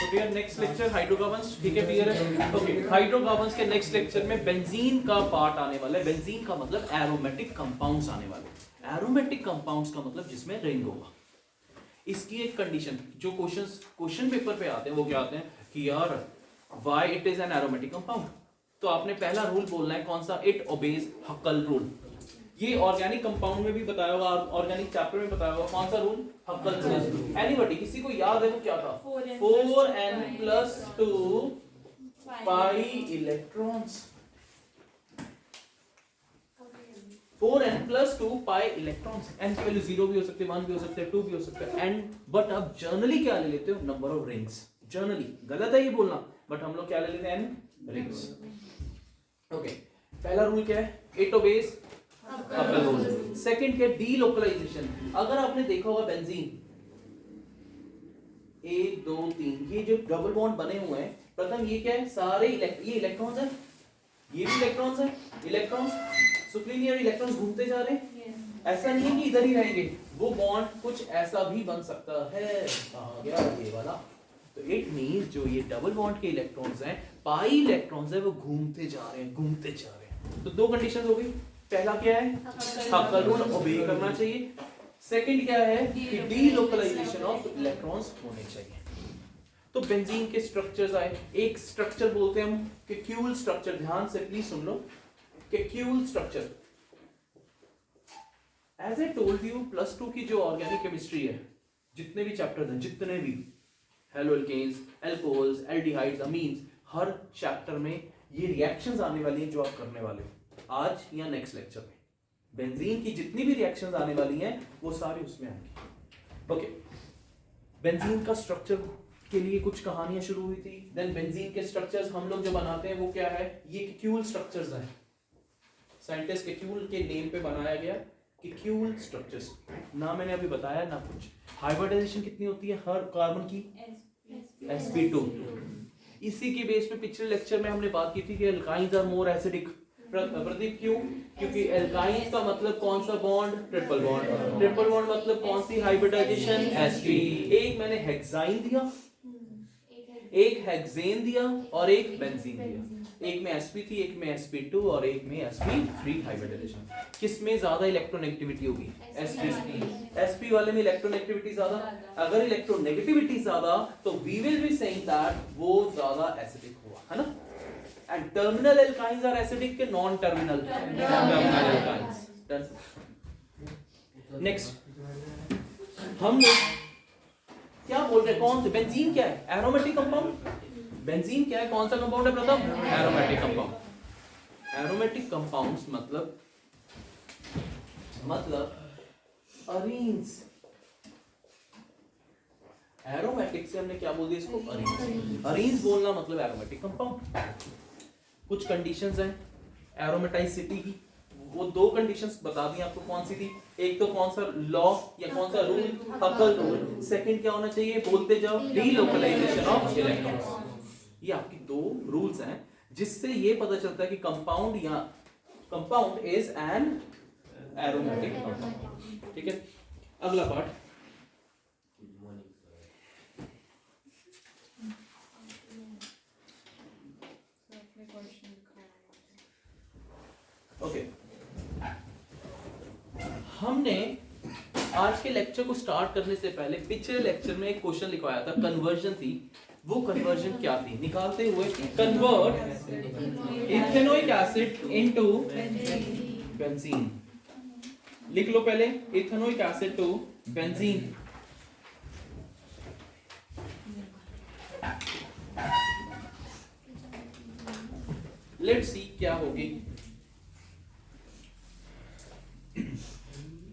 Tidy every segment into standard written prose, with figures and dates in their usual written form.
तो भैया next lecture hydrocarbons, ठीक है क्लियर है? ओके, हाइड्रोकार्बन्स के नेक्स्ट लेक्चर में बेंजीन का पार्ट आने वाला है। बेंजीन का मतलब एरोमेटिक कंपाउंड्स आने वाले। एरोमेटिक कंपाउंड्स का मतलब जिसमें रिंग होगा। इसकी एक कंडीशन, जो क्वेश्चन पेपर पे आते हैं वो क्या आते हैं कि यार why it is an aromatic compound, तो आपने पहला रूल बोलना है कौन सा, इट ओबेज हक्कल रूल। ये ऑर्गेनिक कंपाउंड में भी बताया होगा, ऑर्गेनिक चैप्टर में बताया होगा, कौन सा रूल, हक्कल रूल। एनीबॉडी, किसी को याद है वो क्या था? 4n+2 pi electrons. 4n+2 pi electrons. n की वैल्यू 0 भी हो सकती है, 1 भी हो सकता है, 2 भी हो सकता है, n। बट अब जनरली क्या ले लेते हो, नंबर ऑफ रिंग्स। जनरली गलत है ये बोलना, बट हम लोग क्या ले लेते हैं, n रिंग्स। ओके, पहला रूल क्या है, इट ओबेज हक्कल रूल। सेकंड क्या, डीलोकलाइजेशन। अगर आपने देखा होगा बेंजीन 1 2 3, ये जो डबल बॉन्ड बने हुए हैं, प्रथम ये क्या है, सारे ये इलेक्ट्रॉन्स है, ये भी इलेक्ट्रॉन्स है, इलेक्ट्रॉन्स सुपरलिनियर इलेक्ट्रॉन्स घूमते जा रहे हैं। ऐसा नहीं है कि इधर ही रहेंगे, वो बॉन्ड कुछ ऐसा भी बन सकता है। कहां गया ये वाला? तो इट मींस जो ये डबल बॉन्ड के इलेक्ट्रॉन्स हैं, पाई इलेक्ट्रॉन्स है, वो घूमते जा रहे हैं, घूमते जा रहे हैं। तो दो कंडीशंस हो गई। पहला क्या है, हक्कल रूल ओबे करना चाहिए। सेकंड क्या है कि डीलोकलाइजेशन ऑफ इलेक्ट्रॉन्स होने चाहिए। तो बेंजीन के स्ट्रक्चर्स आए। एक स्ट्रक्चर बोलते हैं हम केक्यूल स्ट्रक्चर। ध्यान से प्लीज सुन लो, Kekule structure. As I told you, +2 की जो ऑर्गेनिक केमिस्ट्री है, जितने भी चैप्टर्स हैं, जितने भी halo alkanes, alcohols, aldehydes, amines, हर चैप्टर में ये रिएक्शंस आने वाली हैं जो आप करने वाले हो आज या नेक्स्ट लेक्चर में। बेंजीन की जितनी भी रिएक्शंस आने वाली हैं वो सारी उसमें आएंगी। ओके, बेंजीन का स्ट्रक्चर के लिए कुछ कहानियां शुरू हुई थी। देन बेंजीन के स्ट्रक्चर्स हम लोग जो बनाते हैं वो क्या है, ये केक्यूल स्ट्रक्चर्स हैं। साइंटिस्ट केक्यूल के नेम पे बनाया गया केक्यूल स्ट्रक्चर्स। ना मैंने अभी बताया ना कुछ। हाइब्रिडाइजेशन कितनी होती है हर कार्बन की, sp2। इसी के बेस पे पिछले लेक्चर में हमने बात की थी कि alkynes are more acidic. Pradeep क्यों? क्योंकि एल्काइंस का मतलब कौन सा bond, triple bond. Triple bond मतलब कौन सी हाइब्रिडाइजेशन, sp। एक मैंने हेक्साइन दिया, एक हेक्सेन दिया और एक बेंजीन दिया। एक में sp थी, एक में sp2 और एक में sp3 हाइब्रिडाइजेशन। किसमें ज्यादा इलेक्ट्रोनेगेटिविटी होगी, sp वाले में इलेक्ट्रोनेगेटिविटी ज्यादा। अगर इलेक्ट्रोनेगेटिविटी ज्यादा तो we will be saying that वो ज्यादा एसिडिक हुआ, है ना। And terminal alkynes are acidic के नॉन टर्मिनल एल्काइंस। नेक्स्ट हम क्या बोल रहे हैं, कौन से बेंजीन क्या है, एरोमेटिक कंपाउंड। बेंजीन क्या है, कौन सा कंपाउंड है प्रथम, एरोमेटिक कंपाउंड। एरोमेटिक कंपाउंड्स मतलब अरीन्स। एरोमेटिक से हमने क्या बोल दिया इसको, अरीन्स। अरीन्स बोलना मतलब एरोमेटिक कंपाउंड। कुछ कंडीशंस हैं एरोमेटाइसिटी की, वो दो कंडीशंस बता दी आपको, कौन सी थी। एक तो कौन सा लॉ या कौन सा रूल, हक्कल रूल। सेकंड क्या होना चाहिए, बोलते जाओ, डीलोकलाइजेशन ऑफ इलेक्ट्रॉन्स। ये आपकी दो रूल्स हैं जिससे ये पता चलता है कि कंपाउंड या compound is an aromatic compound. ठीक है, अगला पार्ट। ओके, हमने आज के लेक्चर को स्टार्ट करने से पहले पिछले लेक्चर में एक क्वेश्चन लिखवाया था, कन्वर्जन थी। वो कन्वर्जन क्या थी, निकालते हुए, convert ethanoic acid into benzene. लिख लो पहले, ethanoic acid to benzene. Let's see क्या होगी।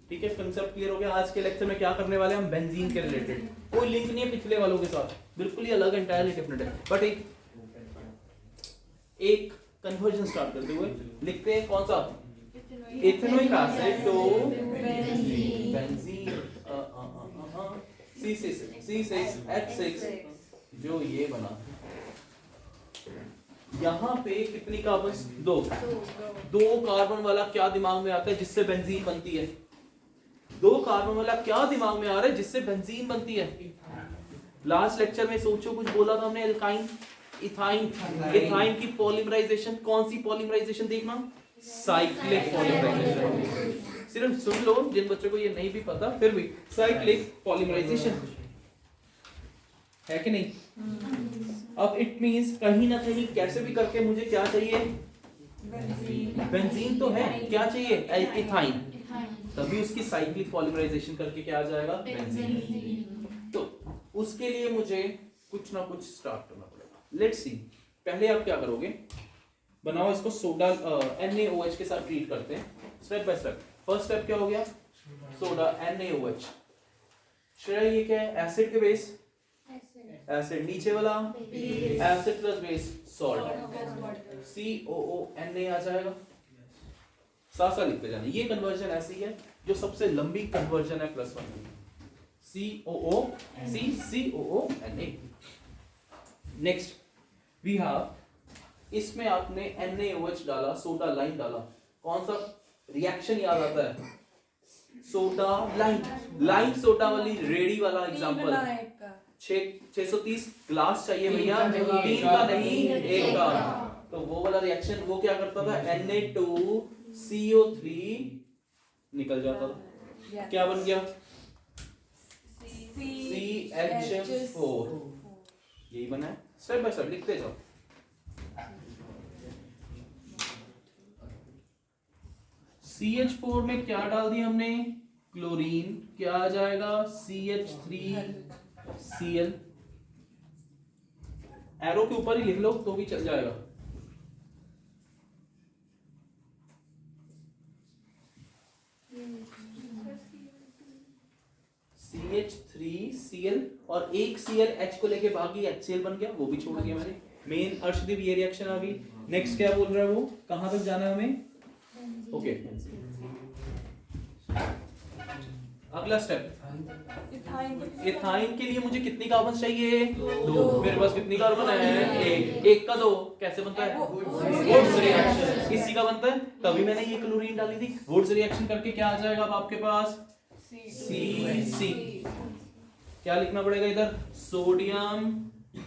ठीक है, कंसेप्ट क्लियर हो गया। आज के लेक्चर में क्या करने वाले हैं हम, बेंजीन के रिलेटेड। कोई लिंक नहीं है पिछले वालों के साथ, बिल्कुल ही अलग, एंटायरली डिफरेंट है। बट एक कन्वर्जन स्टार्ट करते हुए लिखते हैं कौन सा, ethanoic acid to benzene C6H6 जो ये बना। यहाँ पे कितनी कार्बन, दो कार्बन वाला क्या दिमाग में आता है जिससे बेंजीन बनती है, दो कार्बन वाला क्या दिमाग में आ रहा है जिससे बेंजीन बनती है, लास्ट लेक्चर में सोचो कुछ बोला था हमने, एल्काइन इथाइन, इथाइन की पॉलीमराइजेशन, कौन सी पॉलीमराइजेशन देखना, साइक्लिक पॉलीमराइजेशन। सिर्फ सुन लो, जिन बच्चों को ये नहीं भी पता फिर भी, साइक्लिक पॉलीमराइजेशन है कि नहीं। अब इट मींस कहीं ना कहीं कैसे भी करके मुझे क्या चाहिए, बेंजीन तो है, क्या चाहिए, एल्किथाइन, तभी उसकी साइक्लिक पॉलीमराइजेशन करके क्या आ जाएगा, बेंजीन। तो उसके लिए मुझे कुछ ना कुछ स्टार्ट करना पड़ेगा। लेट्स सी, पहले आप क्या करोगे, बनाओ इसको सोडा NaOH के साथ ट्रीट करते हैं step by step. First step क्या हो गया, सोडा NaOH। श्रेया ये क्या है, एसिड के बेस, एसिड, नीचे वाला acid plus base salt, COONA आ जाएगा। साथ साथ लिखते जाना, ये कन्वर्जन ऐसी है जो सबसे लंबी कन्वर्जन है +1 की, COONA। नेक्स्ट वी हैव, इसमें आपने NaOH डाला, सोडा लाइम डाला, कौन सा रिएक्शन याद आता है, सोडा लाइम, लाइम सोडा वाली रेडी वाला एग्जांपल। 630 ग्लास चाहिए भैया, 3 का नहीं 1 का, तो वो वाला रिएक्शन वो क्या करता था, Na2CO3 निकल जाता था, क्या बन गया, CH4, यही बना है। स्टेप बाय स्टेप लिखते जाओ। CH4 में क्या डाल दिया हमने, क्लोरीन, क्या आ जाएगा, CH3Cl, एरो के ऊपर ही लिख लो तो भी चल जाएगा। CH3Cl और एक Cl H को लेके बाकी HCl बन गया, वो भी छोड़ दिया मैंने। मेन अर्शदीप ये रिएक्शन आ गई। नेक्स्ट क्या बोल रहा है वो, कहां तक जाना है हमें, ओके अगला स्टेप, इथाइन के लिए मुझे कितनी कार्बन चाहिए, 2, मेरे पास कितनी कार्बन है, 1 का 2, कैसे बनता है, वुड्स रिएक्शन, इसी का बनता है, तभी मैंने ये क्लोरीन डाली थी। वुड्स रिएक्शन करके क्या आ जाएगा अब आपके पास, CC, क्या लिखना पड़ेगा इधर, सोडियम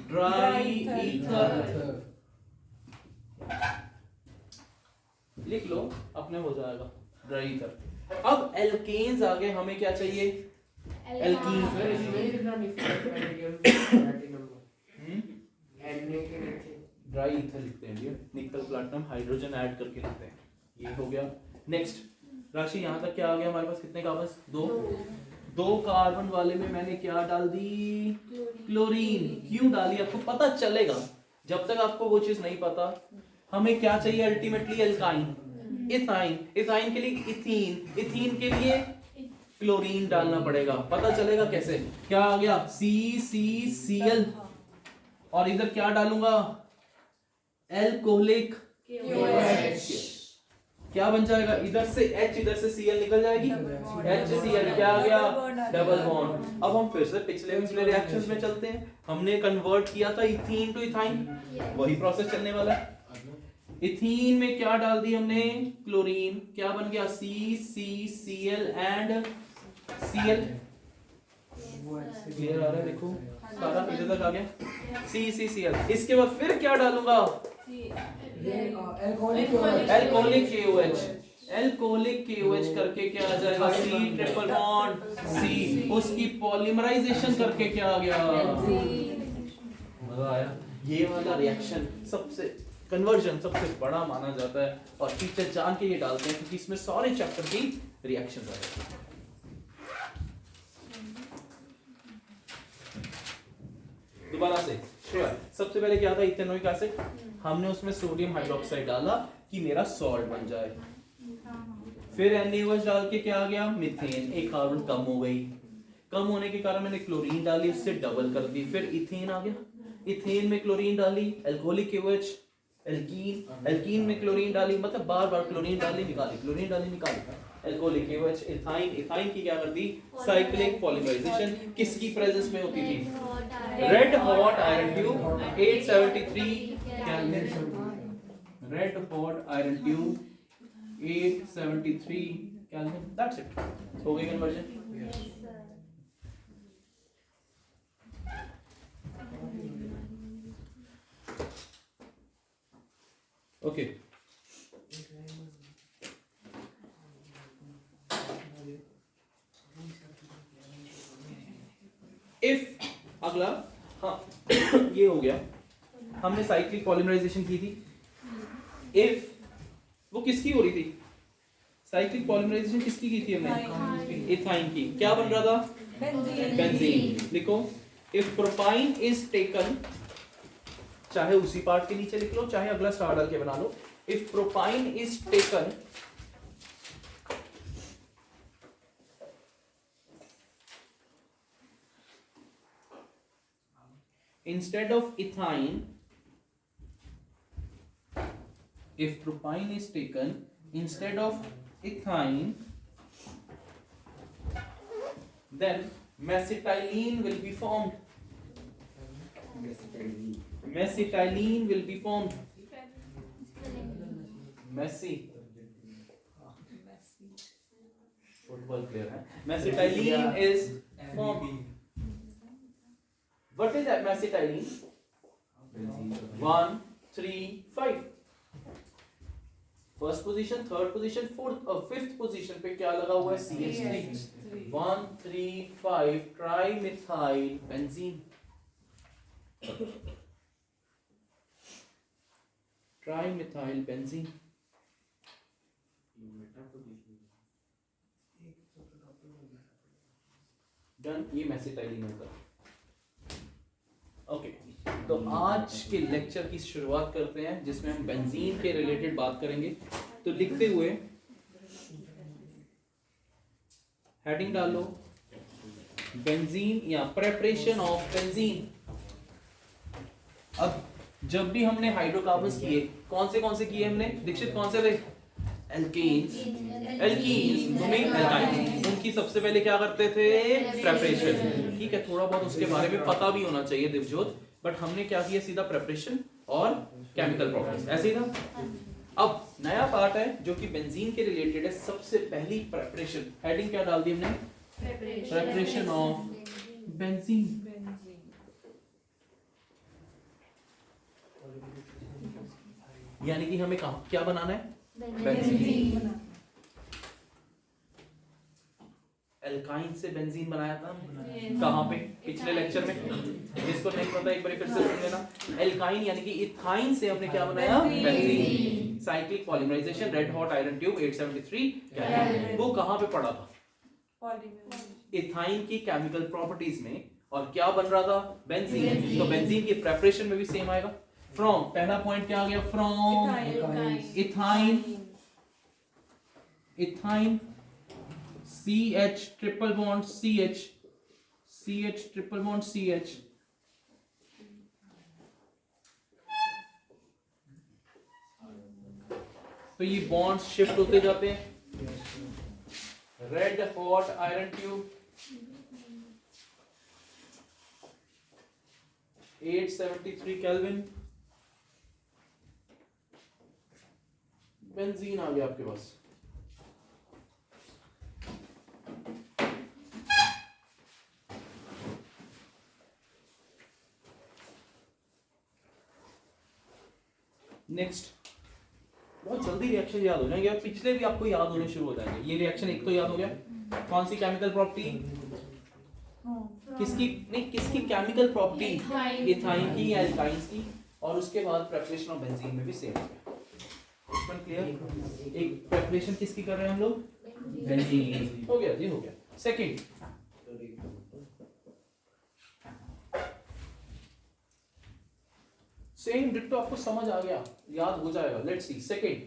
ड्राई ईथर, लिख लो अपने हो जाएगा ड्राई ईथर। अब एल्केन्स आ गए, हमें क्या चाहिए, एल्कीन, ड्राई ईथर लिखते हैं भैया, निकल प्लैटिनम हाइड्रोजन ऐड करके लिखते हैं, ये हो गया। नेक्स्ट राशि, यहाँ तक क्या आ गया हमारे पास, कितने कार्बन, 2 कार्बन वाले में मैंने क्या डाल दी, क्लोरीन। क्यों डाली आपको पता चलेगा, जब तक आपको वो चीज नहीं पता। हमें क्या चाहिए अल्टीमेटली, एल्काइन, इथाइन, इथाइन के लिए इथीन, इथीन के लिए क्लोरीन डालना पड़ेगा, पता चलेगा कैसे, क्या आ गया, CCCl, और इधर क्या डालूंगा, एल्कोहलिक, क्या बन जाएगा, इधर से H इधर से Cl निकल जाएगी, HCl, क्या आ गया, डबल बॉन्ड। अब हम फिर से पिछले रिएक्शंस में चलते हैं, हमने कन्वर्ट किया था इथीन टू इथाइन, वही प्रोसेस चलने वाला है। इथीन में क्या डाल दी हमने, क्लोरीन, क्या बन गया, CCCl एंड Cl, क्लियर आ रहा है, देखो सारा इधर तक आ गया, CCCl। इसके बाद फिर क्या डालूंगा, एल्कोहलिक KOH, एल्कोहलिक KOH करके क्या आ जाएगा, C ट्रिपल बॉन्ड C, उसकी पॉलीमराइजेशन करके क्या आ गया, मजा आया। ये वाला रिएक्शन सबसे, कन्वर्जन सबसे बड़ा माना जाता है, और टीचर जान के ये डालते हैं क्योंकि इसमें सारे चैप्टर की रिएक्शंस आ जाती हैं। दोबारा से, सबसे पहले क्या था, इथेनोइक एसिड, हमने उसमें सोडियम हाइड्रोक्साइड डाला कि मेरा सॉल्ट बन जाए, फिर NaOH डाल के क्या आ गया, मीथेन, एक कार्बन कम हो गई, कम होने के कारण मैंने क्लोरीन डाली, उससे डबल कर दी, फिर इथेन आ गया, इथेन में क्लोरीन डाली, अल्कोहलिक KOH, एल्कीन, एल्कीन में क्लोरीन डाली, मतलब बार बार क्लोरीन डाली निकाली, क्लोरीन डाली निकाली, अल्कोहलिक KOH, इथाइन, इथाइन की क्या कर दी, साइक्लिक पॉलीमराइजेशन, किसकी प्रेजेंस में होती थी, red hot iron tube 873 kelvin, red hot iron tube 873 kelvin, that's it, हो गई कन्वर्जन। ओके इफ अगला, हाँ ये हो गया, हमने साइक्लिक पॉलीमराइजेशन की थी। इफ वो किसकी हो रही थी? साइक्लिक पॉलीमराइजेशन किसकी की थी हमने? इथाइन की। क्या बन रहा था? बेंजीन। लिखो, इफ प्रोपाइन इज टेकन, चाहे उसी पार्ट के नीचे लिख लो, चाहे अगला स्टार डाल के बना लो। If propyne is taken instead of ethine, if propine is taken instead of ethine, then mesitylene will be formed. Mesitylene will be formed. Messi football player है. Mesitylene is formed. What is that mesitylene? 1, 3, 5. First position, third position, fourth और fifth position पे क्या लगा हुआ है? CH3. 1, 3, 5 trimethyl benzene. Trimethyl benzene. Done, ये मेसिटाइलिन होगा। Okay, तो आज के लेक्चर की शुरुआत करते हैं जिसमें हम बेंजीन के रिलेटेड बात करेंगे। तो लिखते हुए हेडिंग डालो, बेंजीन या प्रेपरेशन ऑफ बेंजीन। अब जब भी हमने हाइड्रोकार्बन्स किए, कौन से किए हमने? दीक्षित कौन से थे? Alkenes, alkynes. उनकी सबसे पहले क्या करते थे? प्रेपरेशन। ठीक है, थोड़ा बहुत उसके बारे में पता भी होना चाहिए दिवजोत, बट हमने क्या किया? सीधा प्रेपरेशन और केमिकल प्रॉपर्टीज, ऐसे ही था। अब नया पार्ट है जो कि बेंजीन के रिलेटेड है। सबसे पहली प्रेपरेशन, हेडिंग क्या डाल दी हमने? Preparation of benzene. यानी कि हमें क्या बनाना है? बेंजीन। एल्काइन से बेंजीन बनाया था। कहाँ पे? पिछले लेक्चर में। जिसको नहीं पता एक बार फिर से सुन लेना। एल्काइन यानी कि इथाइन से हमने क्या बनाया? Benzene. Cyclic polymerization, red hot iron tube 873 kelvin. वो कहाँ पे पड़ा था? इथाइन की केमिकल प्रॉपर्टीज में। और क्या बन रहा था? बेंजीन। तो बेंजीन की प्रेपरेशन में भी सेम आएगा। फ्रॉम, पहला पॉइंट क्या आ गया? From ethyne CH triple bond CH triple bond CH। तो ये बॉन्ड शिफ्ट होते जाते हैं। Red hot iron tube 873 kelvin. Benzene आ गया आपके पास। नेक्स्ट, बहुत जल्दी रिएक्शन याद हो जाएंगे। पिछले भी आपको याद होने शुरू हो जाएंगे। ये रिएक्शन एक तो याद हो गया। कौन सी केमिकल प्रॉपर्टी? किसकी? नहीं, किसकी केमिकल प्रॉपर्टी? इथाइन की या एल्काइंस की। और उसके बाद प्रेपरेशन ऑफ बेंजीन में भी सेम हो गया। क्लियर? एक प्रेपरेशन किसकी कर रहे हैं हम लोग? बेंजीन। हो गया जी, हो गया। सेकंड, सेम डिट्टो आपको समझ आ गया, याद हो जाएगा। Let's see second,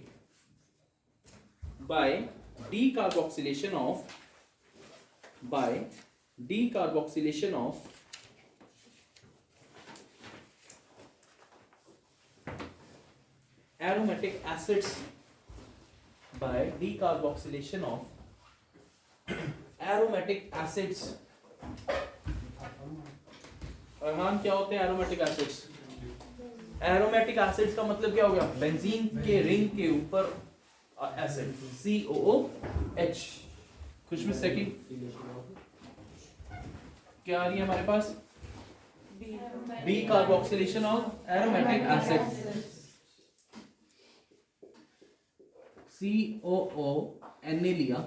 by decarboxylation of aromatic acids, by decarboxylation of aromatic acids। Armaan, क्या होते हैं एरोमेटिक एसिड्स? एरोमेटिक एसिड्स का मतलब क्या हो गया? बेंजीन के रिंग के ऊपर एसिड COOH। कुछ में सेकंड क्या आ रही है हमारे पास? Decarboxylation of aromatic acid. COO Na लिया,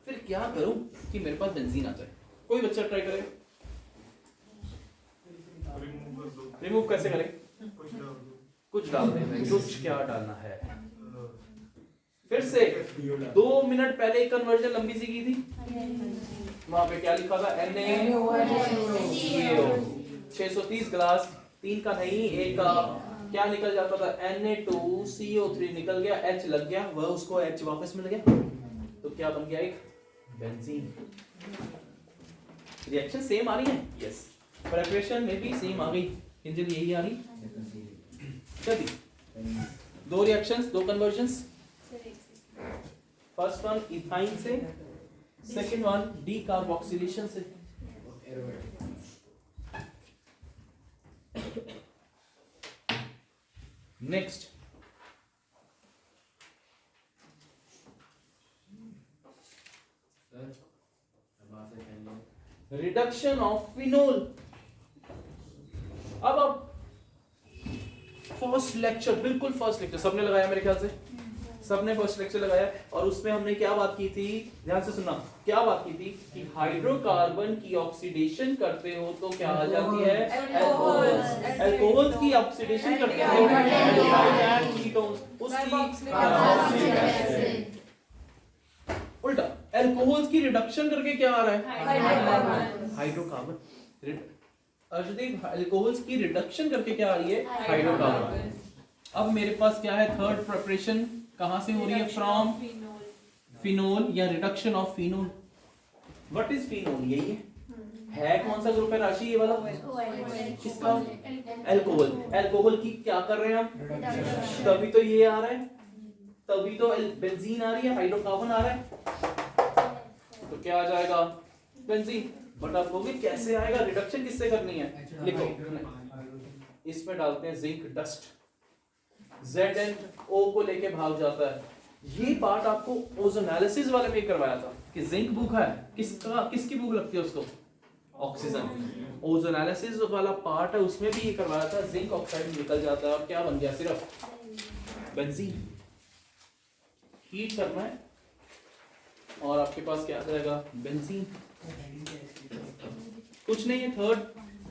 फिर क्या करूं कि मेरे पास बेंजीन आ जाए? कोई बच्चा ट्राई करे, रिमूव कैसे करें? कुछ डाल दें, कुछ क्या डालना है? फिर से 2 मिनट पहले एक कन्वर्जन लंबी सी की थी, वहां पे क्या लिखा था? NaCO। 630 ग्लास, 3 का नहीं, 1 का क्या निकल जाता था? Na2CO3 निकल गया, H लग गया, वह उसको H वापस मिल गया, तो क्या बन गया? एक बेंजीन। रिएक्शन सेम आ रही है? यस। प्रिपरेशन में भी सेम आ गई, किंजल यही आ रही। चलिए 2 reactions, 2 convergence. First one ethyne से, सेकंड वन डीकार्बोक्सिलेशन से। Next reduction of phenol. अब फर्स्ट लेक्चर, बिल्कुल फर्स्ट लेक्चर सबने लगाया मेरे ख्याल से, सबने फर्स्ट लेक्चर लगाया, और उसमें हमने क्या बात की थी? ध्यान से सुनना, क्या बात की थी? कि हाइड्रोकार्बन की ऑक्सीडेशन करते हो तो क्या आ जाती है? अल्कोहल्स। अल्कोहल्स की ऑक्सीडेशन करते हो एल्डिहाइड एंड कीटोन्स, उसकी उल्टा अल्कोहल्स की रिडक्शन करके क्या आ रहा है? हाइड्रोकार्बन। अर्शदीप, अल्कोहल्स की रिडक्शन करके क्या आ रही है? हाइड्रोकार्बन। अब मेरे पास क्या है? थर्ड प्रिपरेशन कहां से हो रही है? फ्रॉम फिनोल या reduction of phenol. What is phenol? यही है कौन सा ग्रुप है राशि? ये वाला किसका? अल्कोहल। अल्कोहल की क्या कर रहे हैं हम? तभी तो ये आ रहा है, तभी तो बेंजीन आ रही है, हाइड्रोकार्बन आ रहा है, तो क्या आ जाएगा? बेंजीन। बट आप कहोगे कैसे आएगा? रिडक्शन किससे करनी है? लिखो, इसमें डालते हैं जिंक डस्ट, ZnO को लेके भाग जाता है। ये पार्ट आपको ओजोनालिसिस वाले में करवाया था कि जिंक भूखा है, किसकी भूख लगती है उसको? ऑक्सीजन। ओजोनालिसिस वाला पार्ट है, उसमें भी ये करवाया था, जिंक ऑक्साइड निकल जाता है और क्या बन गया? सिर्फ बेंजीन। हीट करना है और आपके पास क्या आ जाएगा? बेंजीन। कुछ नहीं है। Third,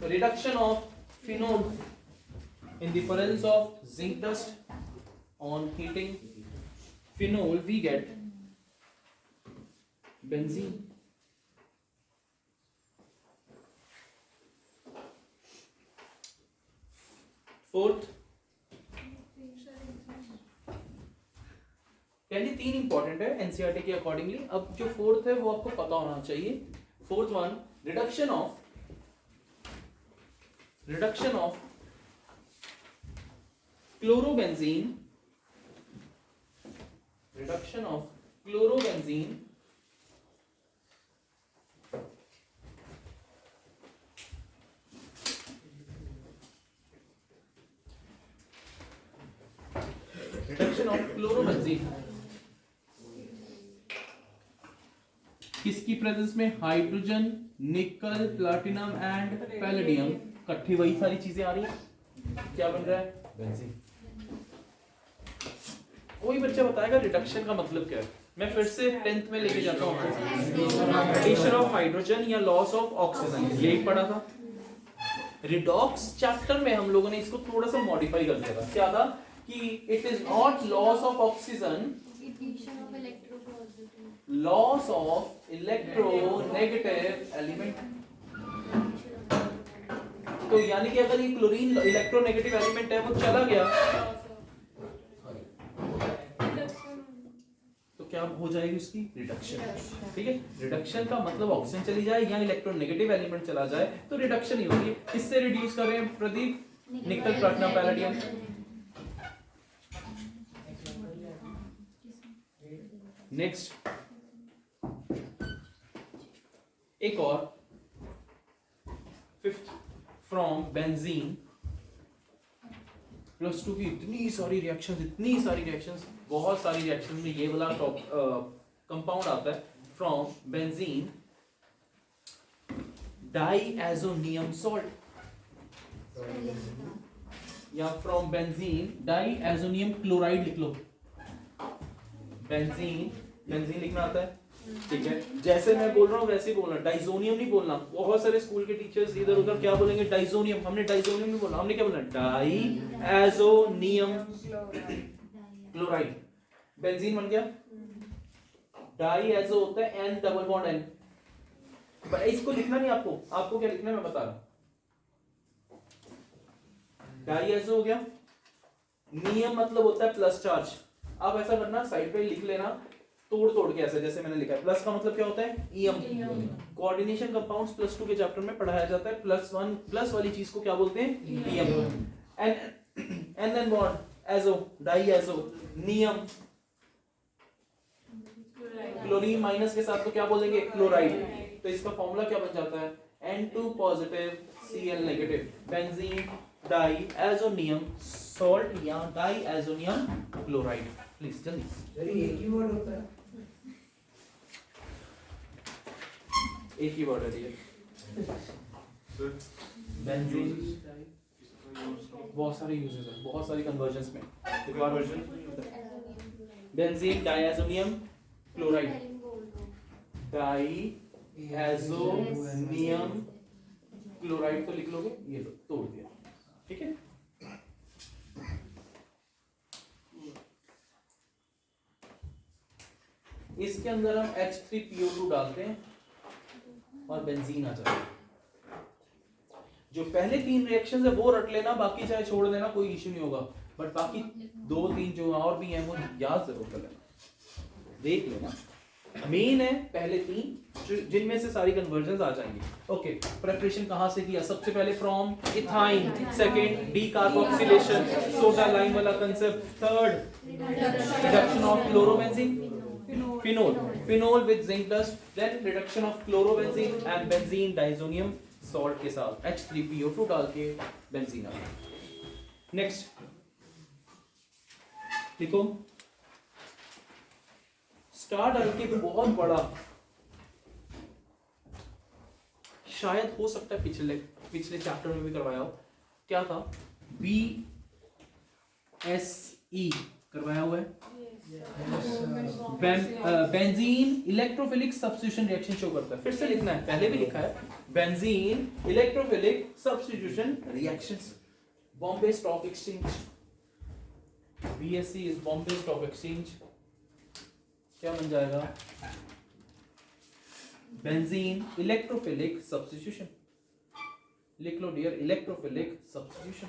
reduction of phenol in the presence of zinc dust on heating phenol we get benzene. Fourth, यानी 3 इंपॉर्टेंट है एनसीईआरटी के अकॉर्डिंगली। अब जो फोर्थ है वो आपको पता होना चाहिए। Fourth one, reduction of chlorobenzene, reduction of chlorobenzene किसकी प्रेजेंस में? हाइड्रोजन, निकल, प्लैटिनम एंड पैलेडियम, इकट्ठी वही सारी चीजें आ रही है, क्या बन रहा है? बेंजीन। कोई बच्चा बताएगा रिडक्शन का मतलब क्या है? मैं फिर से 10th में लेके जाता हूँ। एडिशन ऑफ हाइड्रोजन या लॉस ऑफ ऑक्सीजन, यही पढ़ा था। रिडॉक्स चैप्टर में हम लोगों ने इसको थोड़ा सा मॉडिफाई कर दिया था। क्या था कि it is not loss of oxygen, loss of electronegative element. तो यानी कि अगर ये क्लोरीन इलेक्ट्रोनेगेटिव एलिमेंट है, वो चला गया तो क्या हो जाएगी उसकी? रिडक्शन। ठीक है, रिडक्शन का मतलब ऑक्सीजन चली जाए या इलेक्ट्रोनेगेटिव एलिमेंट चला जाए तो रिडक्शन ही होगी। किससे रिड्यूस कर रहे हैं प्रदीप? निकल, प्लैटिनम, पैलेडियम। नेक्स्ट, एक और फिफ्थ, फ्रॉम बेंजीन +2 की इतनी सारी रिएक्शंस, बहुत सारी रिएक्शंस में ये वाला कंपाउंड आता है। फ्रॉम बेंजीन डाईएजोनियम सॉल्ट या फ्रॉम बेंजीन डाईएजोनियम क्लोराइड लिख लो। बेंजीन, बेंजीन लिखना आता है, ठीक है। जैसे मैं बोल रहा हूँ वैसे ही बोलना, डाइजोनियम नहीं बोलना। बहुत सारे स्कूल के टीचर्स इधर उधर क्या बोलेंगे, डाइजोनियम। हमने डाइजोनियम नहीं बोलना, हमने क्या बोलना, डाइएज़ोनियम क्लोराइड। बेंजीन बन गया। डाइएज़ो होता है N डबल बॉन्ड N, पर इसको लिखना नहीं आपको, आपको क्या लिखना है मैं बता रहा हूं। डाइएज़ो हो गया, नियम मतलब होता है प्लस चार्ज। आप ऐसा करना, साइड पे लिख लेना तोड़ तोड़ के ऐसे, जैसे मैंने लिखा है। प्लस का मतलब क्या होता है, ईएम। कोऑर्डिनेशन कंपाउंड्स प्लस 2 के चैप्टर में पढ़ाया जाता है। प्लस 1 प्लस वाली चीज को क्या बोलते हैं, EM. And then bond azo, diazo, नियम। क्लोरीन माइनस के साथ तो क्या बोलेंगे, क्लोराइड। तो इसका फॉर्मूला क्या बन जाता है, N2 positive Cl negative, benzene diazonium salt या डाइएज़ोनियम क्लोराइड। प्लीज जल्दी, एक ही वर्ड होता है, एक ही वर्ड है ये बेंजीन। बहुत सारे यूजेस है, बहुत सारी कन्वर्जन्स में। एक बार version, benzene diazonium chloride, डाइएज़ोनियम chloride तो लिख लोगे, ये लो तोड़ दिया, ठीक है। इसके अंदर हम H3PO2 डालते हैं और बेंजीन आ जाता है। जो पहले 3 रिएक्शंस है वो रट लेना, बाकी चाहे छोड़ देना, कोई इश्यू नहीं होगा। बट बाकी 2-3 जो और भी हैं वो याद जरूर कर लेना, देख लेना। मेन है पहले 3 जिनमें से सारी कन्वर्जन्स आ जाएंगी। ओके, प्रिपरेशन कहां से किया, सबसे पहले from ethyne, second decarboxylation, soda lime वाला concept, third reduction of chlorobenzene, phenol with zinc dust, then reduction of chlorobenzene and benzene diazonium salt के साथ H3PO2 डाल के बेंजीन आ गया। नेक्स्ट लिखो, स्टार डाल के बहुत बड़ा, शायद हो सकता है पिछले चैप्टर में भी करवाया हो, क्या था, BSE करवाया हुआ है। Benzene electrophilic substitution reaction show करता है। फिर से लिखना है, पहले भी लिखा है, benzene electrophilic substitution reactions, Bombay stock exchange. BSE is Bombay stock exchange. क्या बन जाएगा, बेंजीन इलेक्ट्रोफिलिक सब्स्टिट्यूशन। लिख लो डियर, इलेक्ट्रोफिलिक सब्स्टिट्यूशन।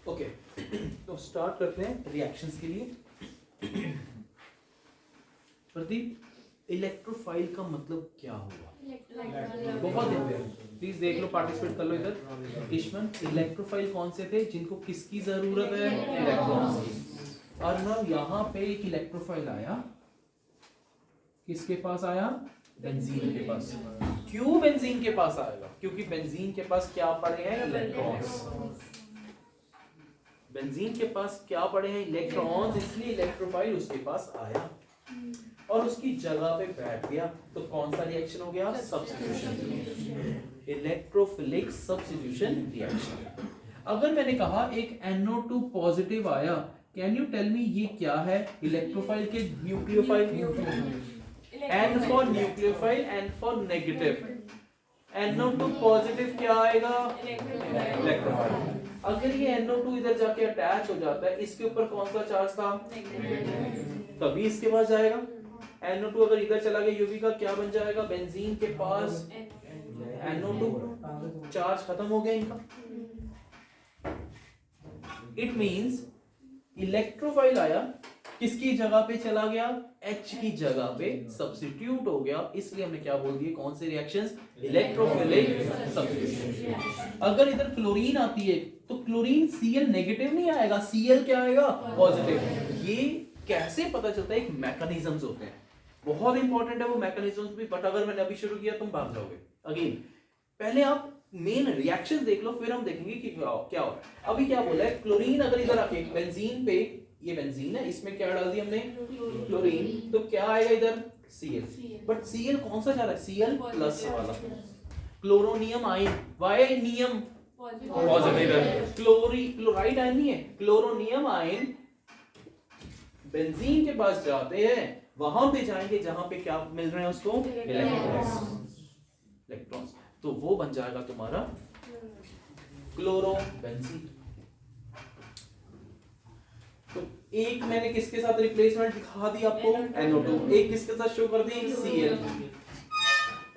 ओके, तो स्टार्ट करते हैं रिएक्शंस के लिए। प्रदीप, इलेक्ट्रोफाइल का मतलब क्या हुआ, बहुत इंपॉर्टेंट, प्लीज देख लो, पार्टिसिपेट कर लो इधर। किशमन, इलेक्ट्रोफाइल कौन से थे जिनको किसकी जरूरत है, इलेक्ट्रॉन्स की। और ना यहाँ पे एक इलेक्ट्रोफाइल आया, किसके पास आया, बेंजीन के पास। क्यों बेंजीन के पास आएगा, क्योंकि बेंजीन के पास क्या पड़े हैं, इलेक्ट्रॉन्स। बेंजीन के पास क्या पड़े हैं, इलेक्ट्रॉन्स, इसलिए इलेक्ट्रोफाइल उसके पास आया और उसकी जगह पे बैठ गया। तो कौन सा रिएक्शन हो गया, सब्स्टिट्यूशन, इलेक्ट्रोफिलिक सब्स्टिट्यूशन रिएक्शन। अगर मैंने कहा एक NO2 पॉजिटिव आया, कैन यू टेल मी ये क्या है, इलेक्ट्रोफाइल के nucleophile, N for nucleophile, N for negative. NO2 positive क्या आएगा, इलेक्ट्रोफाइल। अगर ये NO2 इधर जाके अटैच हो जाता है, इसके ऊपर कौन सा चार्ज था, तभी इसके पास जाएगा। NO2 अगर इधर चला गया यूवी का, क्या बन जाएगा, बेंजीन के पास NO2, चार्ज खत्म हो गया इनका। इट मींस इलेक्ट्रोफाइल आया, किसकी जगह पे चला गया, H की जगह पे सब्स्टिट्यूट हो गया, इसलिए हमने क्या बोल दिए, कौन से रिएक्शंस, इलेक्ट्रोफिलिक सब्स्टिट्यूशन। अगर इधर क्लोरीन आती है तो क्लोरीन Cl नेगेटिव नहीं आएगा, Cl क्या आएगा, पॉजिटिव। ये कैसे पता चलता है, एक मैकेनिज्म्स होते हैं, बहुत इंपॉर्टेंट है वो मैकेनिज्म्स भी, बट अगर मैंने अभी शुरू किया तुम भाग जाओगे। अगेन पहले आप मेन रिएक्शन देख लो, फिर हम देखेंगे कि क्या हो रहा है। अभी क्या बोला है, क्लोरीन अगर इधर आके बेंजीन पे, ये बेंजीन है, इसमें क्या डाल दिया हमने, क्लोरीन, तो क्या आएगा इधर, Cl, बट Cl कौन सा जा रहा है? Cl प्लस वाला। क्लोरोनियम आयन, वाई नियम पॉजिटिव है, क्लोराइड आयन नहीं है, क्लोरोनियम आयन बेंजीन के पास जाते हैं, वहां पे जाएंगे जहां पे क्या मिल रहे हैं उसको? इलेक्ट्रॉन्स। तो वो बन जाएगा तुम्हारा क्लोरोबेंजीन। तो एक मैंने किसके साथ रिप्लेसमेंट दिखा दी आपको? NO2। एक किसके साथ शो कर दी? Cl।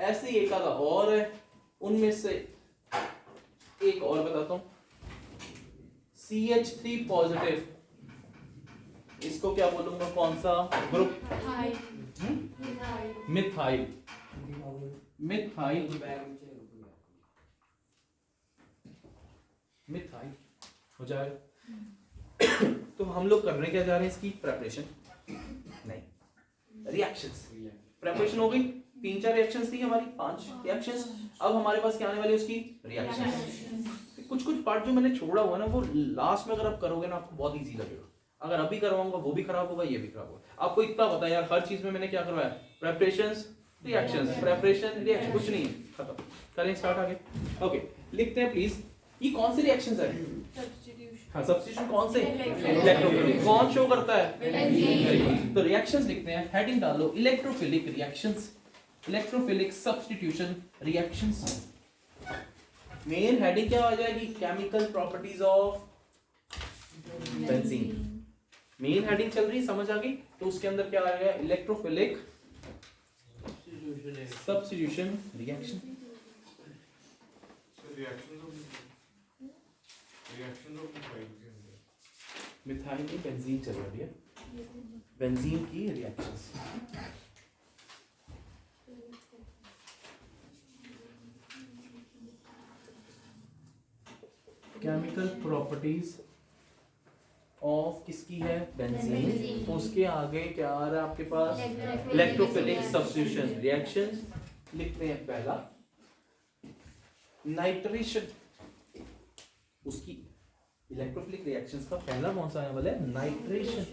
ऐसे ही एक आधा और है, उनमें से एक और बताता हूं, CH3 पॉजिटिव, इसको क्या बोलूंगा? कौन सा ग्रुप? मिथाइल। मिथाइल हो जाएगा। तो हम लोग करने क्या जा रहे हैं? इसकी प्रेपरेशन नहीं, रिएक्शंस। प्रेपरेशन हो गई, 3-4 रिएक्शंस थी हमारी, 5 रिएक्शंस। अब हमारे पास क्या आने वाली है? उसकी रिएक्शंस। कुछ पार्ट जो मैंने छोड़ा हुआ ना, वो लास्ट में अगर आप करोगे ना, आपको बहुत इजी लगेगा। अगर अभी करवाऊंगा वो भी खराब होगा, ये भी खराब होगा। आपको इतना पता है यार, हर चीज में मैंने क्या करवाया? प्रेपरेशंस, रिएक्शंस, प्रेपरेशन, रिएक्शन, कुछ नहीं है, खत्म। करें स्टार्ट आगे। ओके, लिखते हैं प्लीज। ये कौन से रिएक्शंस है? हाँ, सब्स्टिट्यूशन कौन से? इलेक्ट्रोफिलिक। कौन शो करता है? तो रिएक्शंस लिखते हैं, हेडिंग डालो electrophilic reactions, electrophilic substitution reactions. Main heading क्या आ जाएगी? Chemical properties of benzene. Main heading चल रही, समझ आ गई? तो उसके अंदर क्या आएगा? Electrophilic substitution reaction. मिथाइल की बेंजीन चल रही है, बेंजीन की रिएक्शंस। केमिकल प्रॉपर्टीज ऑफ किसकी है? बेंजीन। तो उसके आगे क्या आ रहा है आपके पास? Electrophilic substitution reactions. लिखते हैं पहला नाइट्रेशन। उसकी इलेक्ट्रोफिलिक रिएक्शंस का पहला कौन सा आने वाला है? नाइट्रेशन।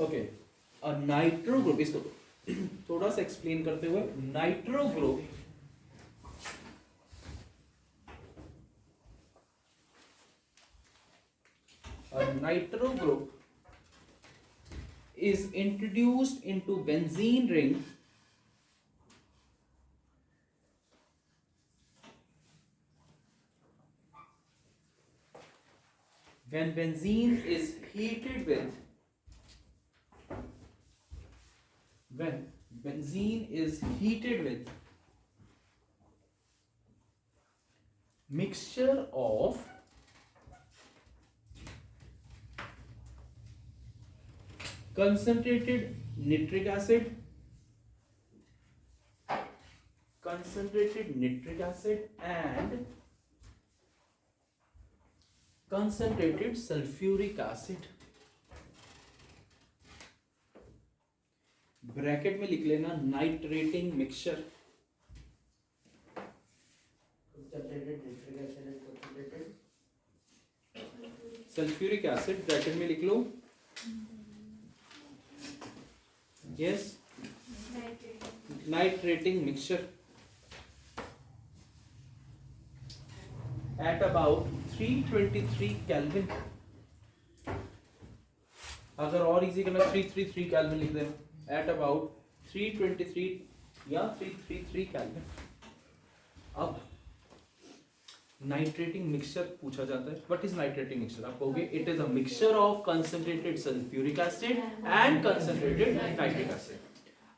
ओके, और नाइट्रो ग्रुप, इसको थोड़ा सा एक्सप्लेन करते हुए, nitro group is introduced into benzene ring when benzene is heated with mixture of concentrated nitric acid and concentrated sulfuric acid। Bracket में लिख लेना nitrating mixture. Sulphuric acid bracket में लिख लो। Yes, nitrating mixture at about 323 kelvin. अगर और easy करना 333 kelvin लिख देना, at about 323 या 333 केल्विन। अब नाइट्रेटिंग मिक्सचर पूछा जाता है। What is nitrating mixture? आप कहोगे it is a mixture of concentrated sulphuric acid and concentrated nitric acid.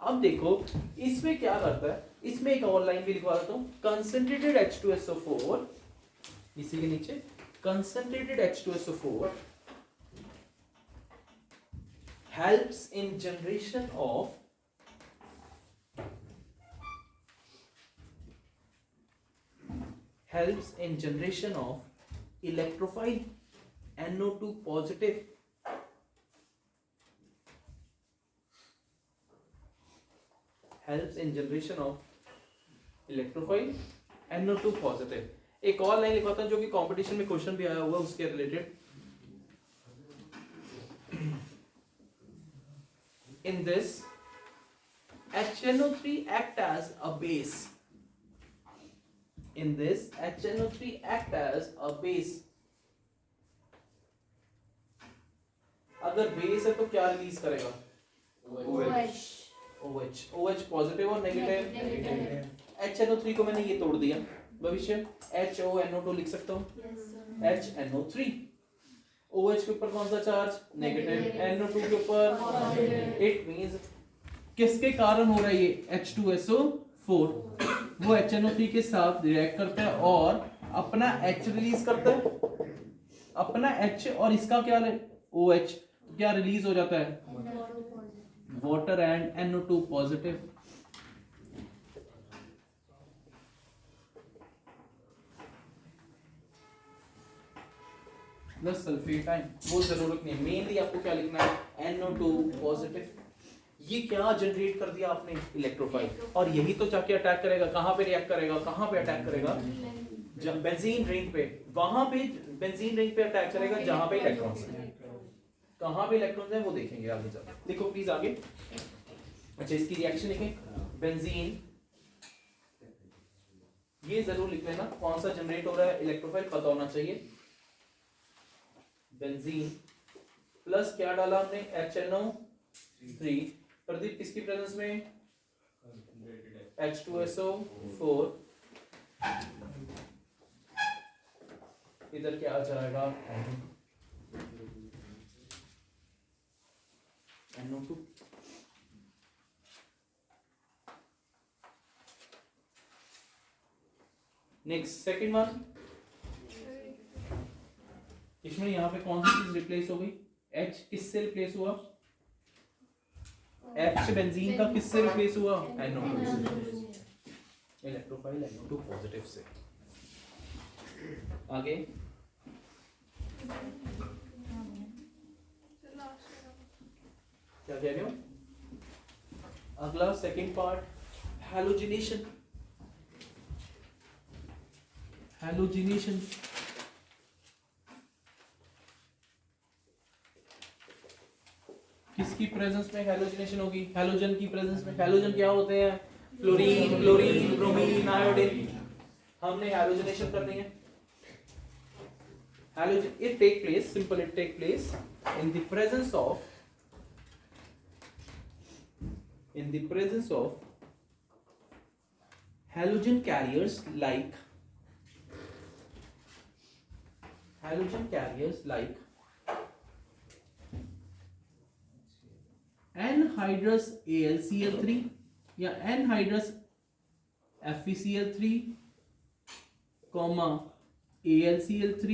अब देखो इसमें क्या करता है, इसमें एक और लाइन भी लिखवा देता हूं, कंसंट्रेटेड H2SO4, इसी के नीचे concentrated H2SO4 helps in generation of electrophile NO2 positive, helps in generation of electrophile NO2 positive। एक और लाइन लिखवाता हूं जो कि कंपटीशन में क्वेश्चन भी आया हुआ उसके related. in this HNO3 act as a base. In this HNO3 act as a base. अगर बेस है तो क्या रिलीज करेगा? OH. OH पॉजिटिव और नेगेटिव. HNO3 को मैंने ये तोड़ दिया. भविष्य HONO2 लिख सकता हूँ. HNO3. OH के ऊपर कौन सा चार्ज? नेगेटिव. NO2 के ऊपर. इट मींस किसके कारण हो रहा है ये? H2SO4. वो HNO3 के साथ रिएक्ट करता है और अपना H रिलीज करता है. अपना H और इसका क्या OH क्या रिलीज हो जाता है? Water and NO2 positive. Plus sulphate ion. वो जरूरत नहीं. मेनली आपको क्या लिखना है? NO2 positive. ये क्या जनरेट कर दिया आपने? इलेक्ट्रोफाइल. और यही तो जाके अटैक करेगा. कहां पे रिएक्ट करेगा? कहां पे अटैक करेगा? जब बेंजीन रिंग पे. वहां पे बेंजीन रिंग पे अटैक करेगा जहां पे इलेक्ट्रॉन्स हैं. कहां पे इलेक्ट्रॉन्स हैं वो देखेंगे आगे चलकर. देखो प्लीज आगे. अच्छा इसकी रिएक्शन लिखें. बेंजीन. ये जरूर लिख लेना कौन सा जनरेट हो रहा है. इलेक्ट्रोफाइल पता होना चाहिए. बेंजीन प्लस क्या डाला हमने? HNO3. प्रदीप किसकी प्रेजेंस में? H2SO4. इधर क्या आ जाएगा? NO2. Next second one. इसमें यहाँ पे कौन सी चीज रिप्लेस हो गई? H किससे रिप्लेस हुआ? H बेंजीन का किससे रिप्लेस हुआ? NO2. इलेक्ट्रोफाइल NO2 पॉजिटिव से. आगे क्या कह रहे हो? अगला सेकंड पार्ट हैलोजिनेशन. हैलोजिनेशन किसकी प्रेजेंस में हैलोजिनेशन होगी? हैलोजन की प्रेजेंस में. हैलोजन क्या होते हैं? Fluorine, chlorine, bromine, iodine. हमने हैलोजिनेशन करनी है. Halogen, it take place, simple, it take place in the presence of halogen carriers like anhydrous AlCl3 या anhydrous FeCl3, AlCl3,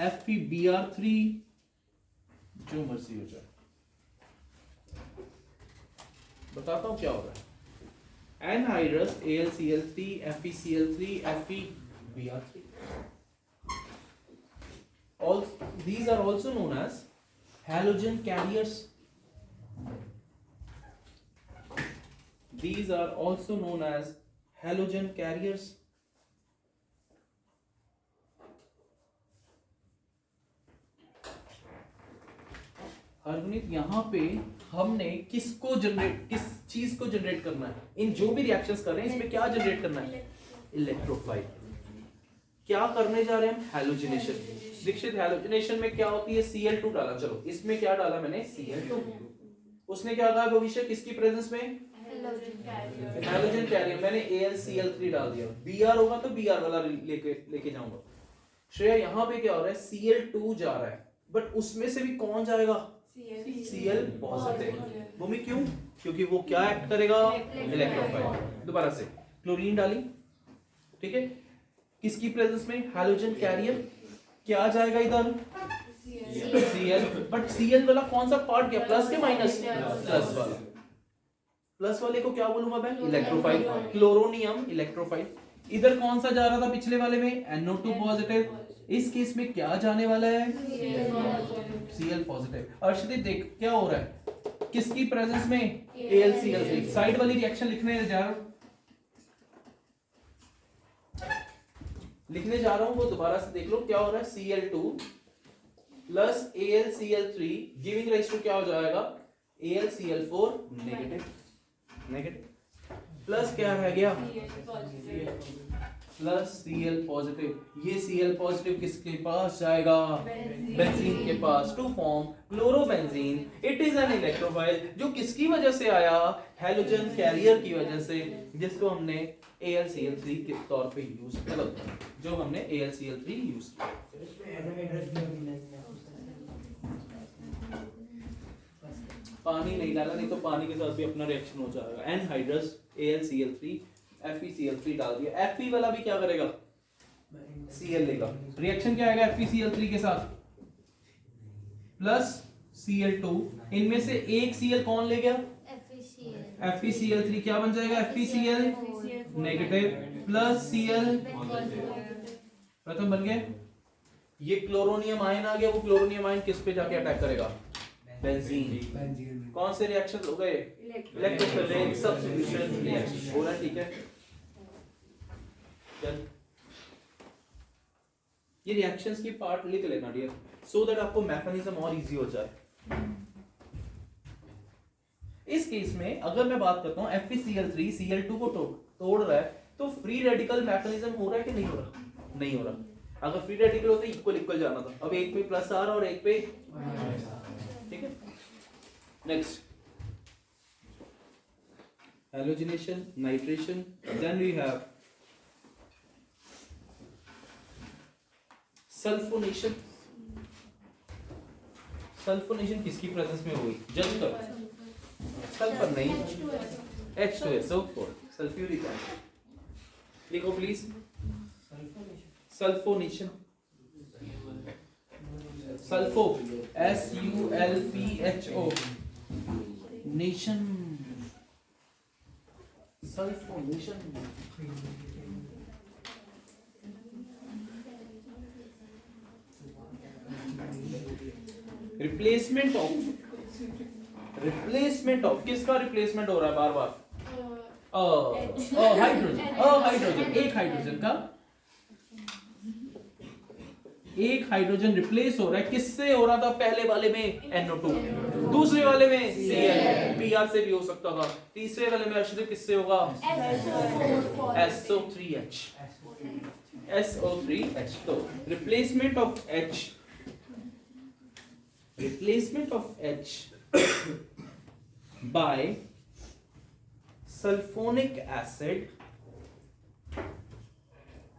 FeBr3, जो मर्जी हो जाए. बताता हूं क्या हो रहा है. anhydrous AlCl3, FeCl3, FeBr3. All these are also known as halogen carriers. These are also known as halogen carriers. हरगुनीत यहाँ पे हमने किस चीज को जनरेट करना है? इन जो भी रिएक्शंस कर रहे हैं इसमें क्या जनरेट करना है? इलेक्ट्रोफाइल. क्या करने जा रहे हैं हम? हैलोजिनेशन. दीक्षित हैलोजिनेशन में क्या होती है? Cl2 डाला. चलो इसमें क्या डाला मैंने? Cl2. उसने क्या कहा भविष्य? किसकी प्रेजेंस में? Halogen carrier. मैंने AlCl3 डाल दिया. Br होगा तो Br वाला लेके जाऊंगा. श्रेया यहाँ पे क्या हो रहा है? Cl2 जा रहा है बट उसमें से भी कौन जाएगा? Cl positive. भूमि क्यों? क्योंकि वो क्या एक्ट करेगा? इलेक्ट्रोफाइल. दोबारा से क्लोरीन डाली. ठीक है. किसकी प्रेजेंस में? Halogen carrier. क्या जाएगा इधर? Cl. बट Cl वाला कौन सा पार्ट गया? प्लस के माइनस? प्लस वाला. प्लस वाले को क्या बोलूंगा मैं? इलेक्ट्रोफाइल. Chloronium electrophile. इधर कौन सा जा रहा था पिछले वाले में? NO2 positive. इस केस में क्या जाने वाला है? Cl positive. अर्शदीप देख क्या हो रहा है? किसकी प्रेजेंस में? AlCl3. साइड वाली रिएक्शन लिखने जा रहा हूं वो दोबारा से देख लो क्या हो रहा है. Cl2 plus AlCl3 giving rise to क्या हो जाएगा? AlCl4 नेगेटिव, नेगेटिव, प्लस क्या रह गया, प्लस Cl पॉजिटिव। ये Cl पॉजिटिव किसके पास जाएगा, बेंजीन के पास, to form chlorobenzene. It is an electrophile, जो किसकी वजह से आया, हैलोजन कैरियर की वजह से, जिसको हमने AlCl3 के तौर पे यूज, मतलब जो हमने AlCl3 यूज किया। पानी नहीं डाला, नहीं तो पानी के साथ भी अपना रिएक्शन हो जाएगा। एनहाइड्रस AlCl3 FeCl3 डाल दिया, Fe वाला भी क्या करेगा, Cl लेगा, रिएक्शन क्या आएगा FeCl3 के साथ, प्लस Cl2, इनमें से एक Cl कौन ले गया, FeCl3, क्या बन जाएगा FeCl नेगेटिव प्लस Cl प्रथम बन गए। ये क्लोरोनियम आयन आ गया, वो क्लोरोनियम आयन किस पे जाके अटैक करेगा, बेंजीन। कौन से रिएक्शन हो गए, इलेक्ट्रोफिलिक सब्स्टिट्यूशन रिएक्शन हो रहा है, ठीक है। चल ये रिएक्शंस की पार्ट लिख लेना डियर, सो दैट आपको मैकेनिज्म और इजी हो जाए। इस केस में अगर मैं बात करता हूं FeCl3 Cl2 को तोड़ रहा है, तो फ्री रेडिकल मैकेनिज्म हो रहा है कि नहीं हो रहा, नहीं हो रहा। अगर फ्री रेडिकल होते इक्वल इक्वल जाना था, अब एक पे प्लस आ रहा और एक पे, ठीक है। Next halogenation, nitration, then we have sulphonation. Sulphonation किसकी प्रेजेंस में हुई, जज करो, सल्फर नहीं, H2SO4 सल्फ्यूरिक एसिड, लिखो please, sulphonation, sulpho SULPHO, nation, sulphonation. Replacement of किसका रिप्लेसमेंट हो रहा है बार बार, हाइड्रोजन, एक हाइड्रोजन रिप्लेस हो रहा है, किससे हो रहा था, पहले वाले में NO2, दूसरे वाले में Cl, Br से भी हो सकता था, तीसरे वाले में अर्शदीप किससे होगा, SO3H। तो replacement of H by sulfonic acid,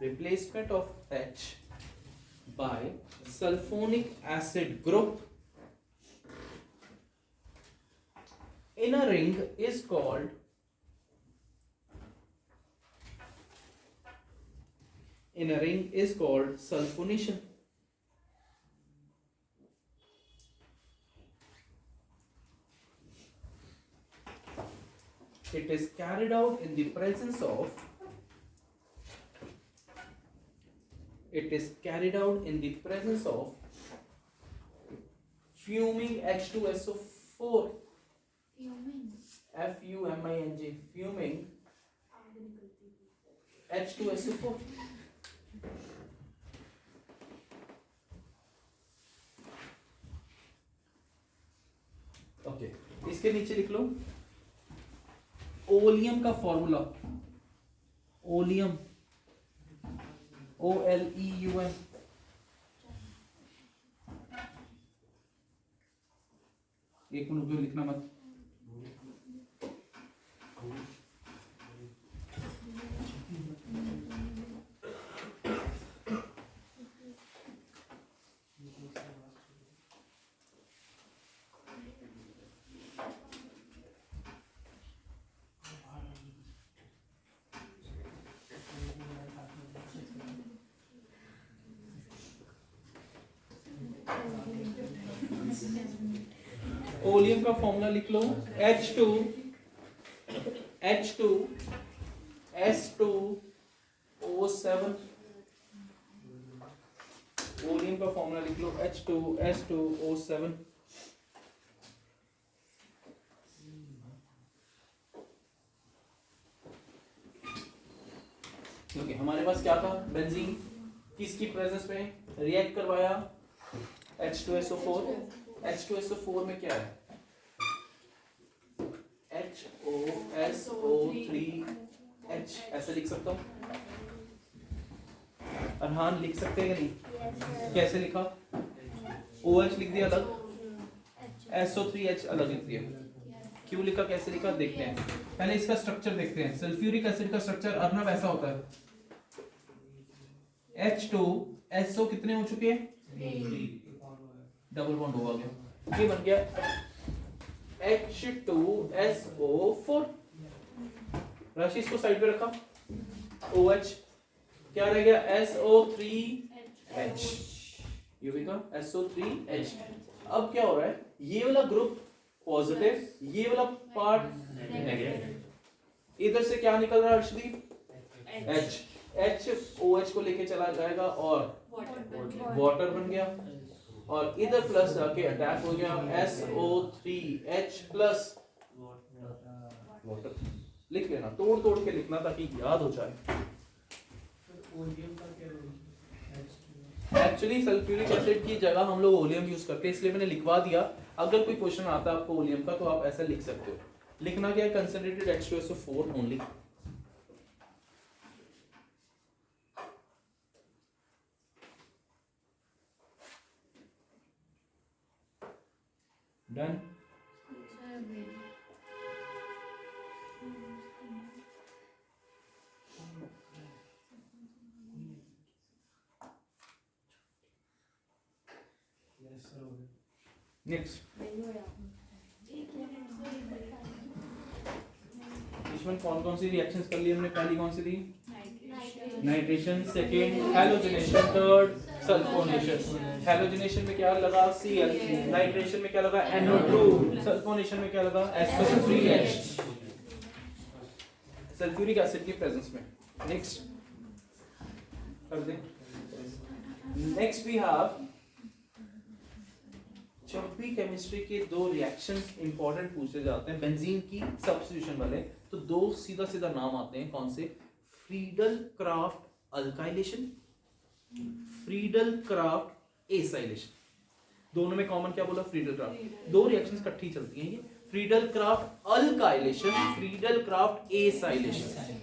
replacement of H by sulfonic acid group in a ring is called sulfonation. It is carried out in the presence of fuming H2SO4, FUMING, fuming H2SO4। Okay, इसके नीचे लिख लो oleum का formula, oleum OLEUM, एक minute रुको, लिखना मत। Oleum का formula लिख लो, H2S2O7। ओलियम का फॉर्मूला लिख लो H2S2O7। क्योंकि हमारे पास क्या था, बेंजीन, किसकी प्रेजेंस में रिएक्ट करवाया, H2SO4। H2SO4 में क्या है, SO3H ऐसे लिख सकता हूँ? अरहान लिख सकते हैं या नहीं? कैसे लिखा? OH लिख दिया अलग, SO3H अलग लिख दिया। क्यों लिखा, कैसे लिखा, देखते हैं। पहले इसका स्ट्रक्चर देखते हैं। सल्फ्यूरिक एसिड का स्ट्रक्चर अर्नब ऐसा होता है, H2SO कितने हो चुके हैं? डबल बॉन्ड हो गया, ये बन गया H2SO4। राशि इसको साइड पे रखा, OH क्या रह गया? SO3H, ये भी का SO3H। अब क्या हो रहा है, ये वाला ग्रुप पॉजिटिव, ये वाला पार्ट नेगेटिव। इधर से क्या निकल रहा है अर्शदीप? H OH को लेके चला जाएगा और वाटर बन गया, और इधर प्लस जाके अटैक हो गया SO3H प्लस वाटर। लिख लेना, तोड़ तोड़ के लिखना ताकि याद हो जाए। एक्चुअली सल्फ्यूरिक एसिड की जगह हम लोग ओलियम यूज करते हैं, इसलिए मैंने लिखवा दिया। अगर कोई क्वेश्चन आता है आपको ओलियम का तो आप ऐसा लिख सकते हो। लिखना क्या है? Concentrated H2SO4 only. Done. Next इसमें कौन कौन सी रिएक्शंस कर ली हमने? पहली कौन सी थी? Nitration, second halogenation, third sulphonation. Halogenation में क्या लगा? Cl। नाइट्रेशन में क्या लगा? NO2। सल्फोनेशन में क्या लगा? SO3H। सल्फ्यूरिक एसिड की प्रेजेंस में। नेक्स्ट कर दें। नेक्स्ट वी हैव, जब भी केमिस्ट्री के दो रिएक्शंस इंपॉर्टेंट पूछे जाते हैं बेंजीन की सब्स्टिट्यूशन वाले, तो दो सीधा सीधा नाम आते हैं। कौन से? Friedel craft alkylation, Friedel Crafts acylation. दोनों में कॉमन क्या बोला? Friedel craft. दो रिएक्शंस इकट्ठी चलती हैं ये, Friedel craft alkylation, Friedel Crafts acylation.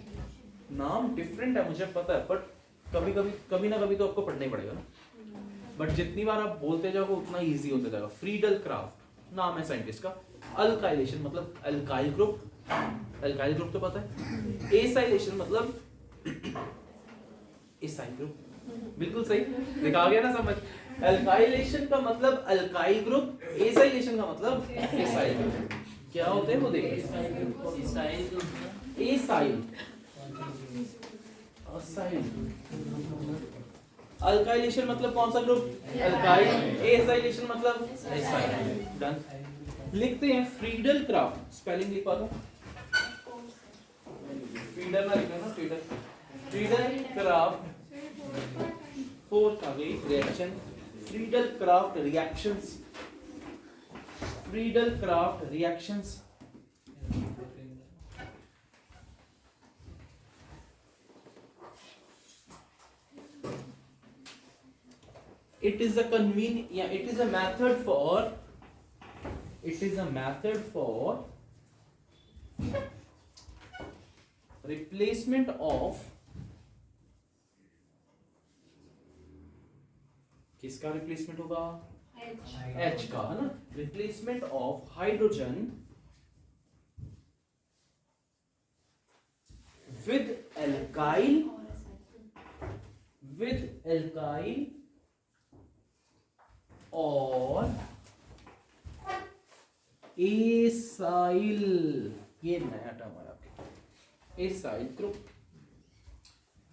नाम डिफरेंट है मुझे पता है, बट कभी ना कभी तो आपको पढ़ना ही पड़ेगा ना। बट जितनी बार आप बोलते जाओगे उतना इजी होता जाएगा। फ्रीडल क्राफ्ट नाम है साइंटिस्ट का, अल्काइलेशन मतलब अल्काइल ग्रुप, अल्काइल ग्रुप तो पता है, एसाइलेशन मतलब एसाइल ग्रुप। बिल्कुल सही, दिखा गया ना समझ। अल्काइलेशन का मतलब अल्काइल ग्रुप, एसाइलेशन का मतलब एसाइल ग्रुप। क्या होते हैं वो देखिए। एसाइल, अल्काइलेशन मतलब कौन सा ग्रुप? अल्काइल। एसाइलेशन मतलब एसाइल। डन। लिखते हैं फ्रीडल क्राफ्ट, स्पेलिंग लिखवा दो। फ्रीडल ना लिखना ना, फ्रीडल। फ्रीडल क्राफ्ट, फोर्थ आ गई reaction, Friedel craft reactions, Friedel craft reactions. It is a it is a method for replacement of किसका रिप्लेसमेंट होगा? H का, है ना? Replacement of hydrogen with alkyl और एसाइल। ये नया टर्म है आपके, एसाइल ग्रुप।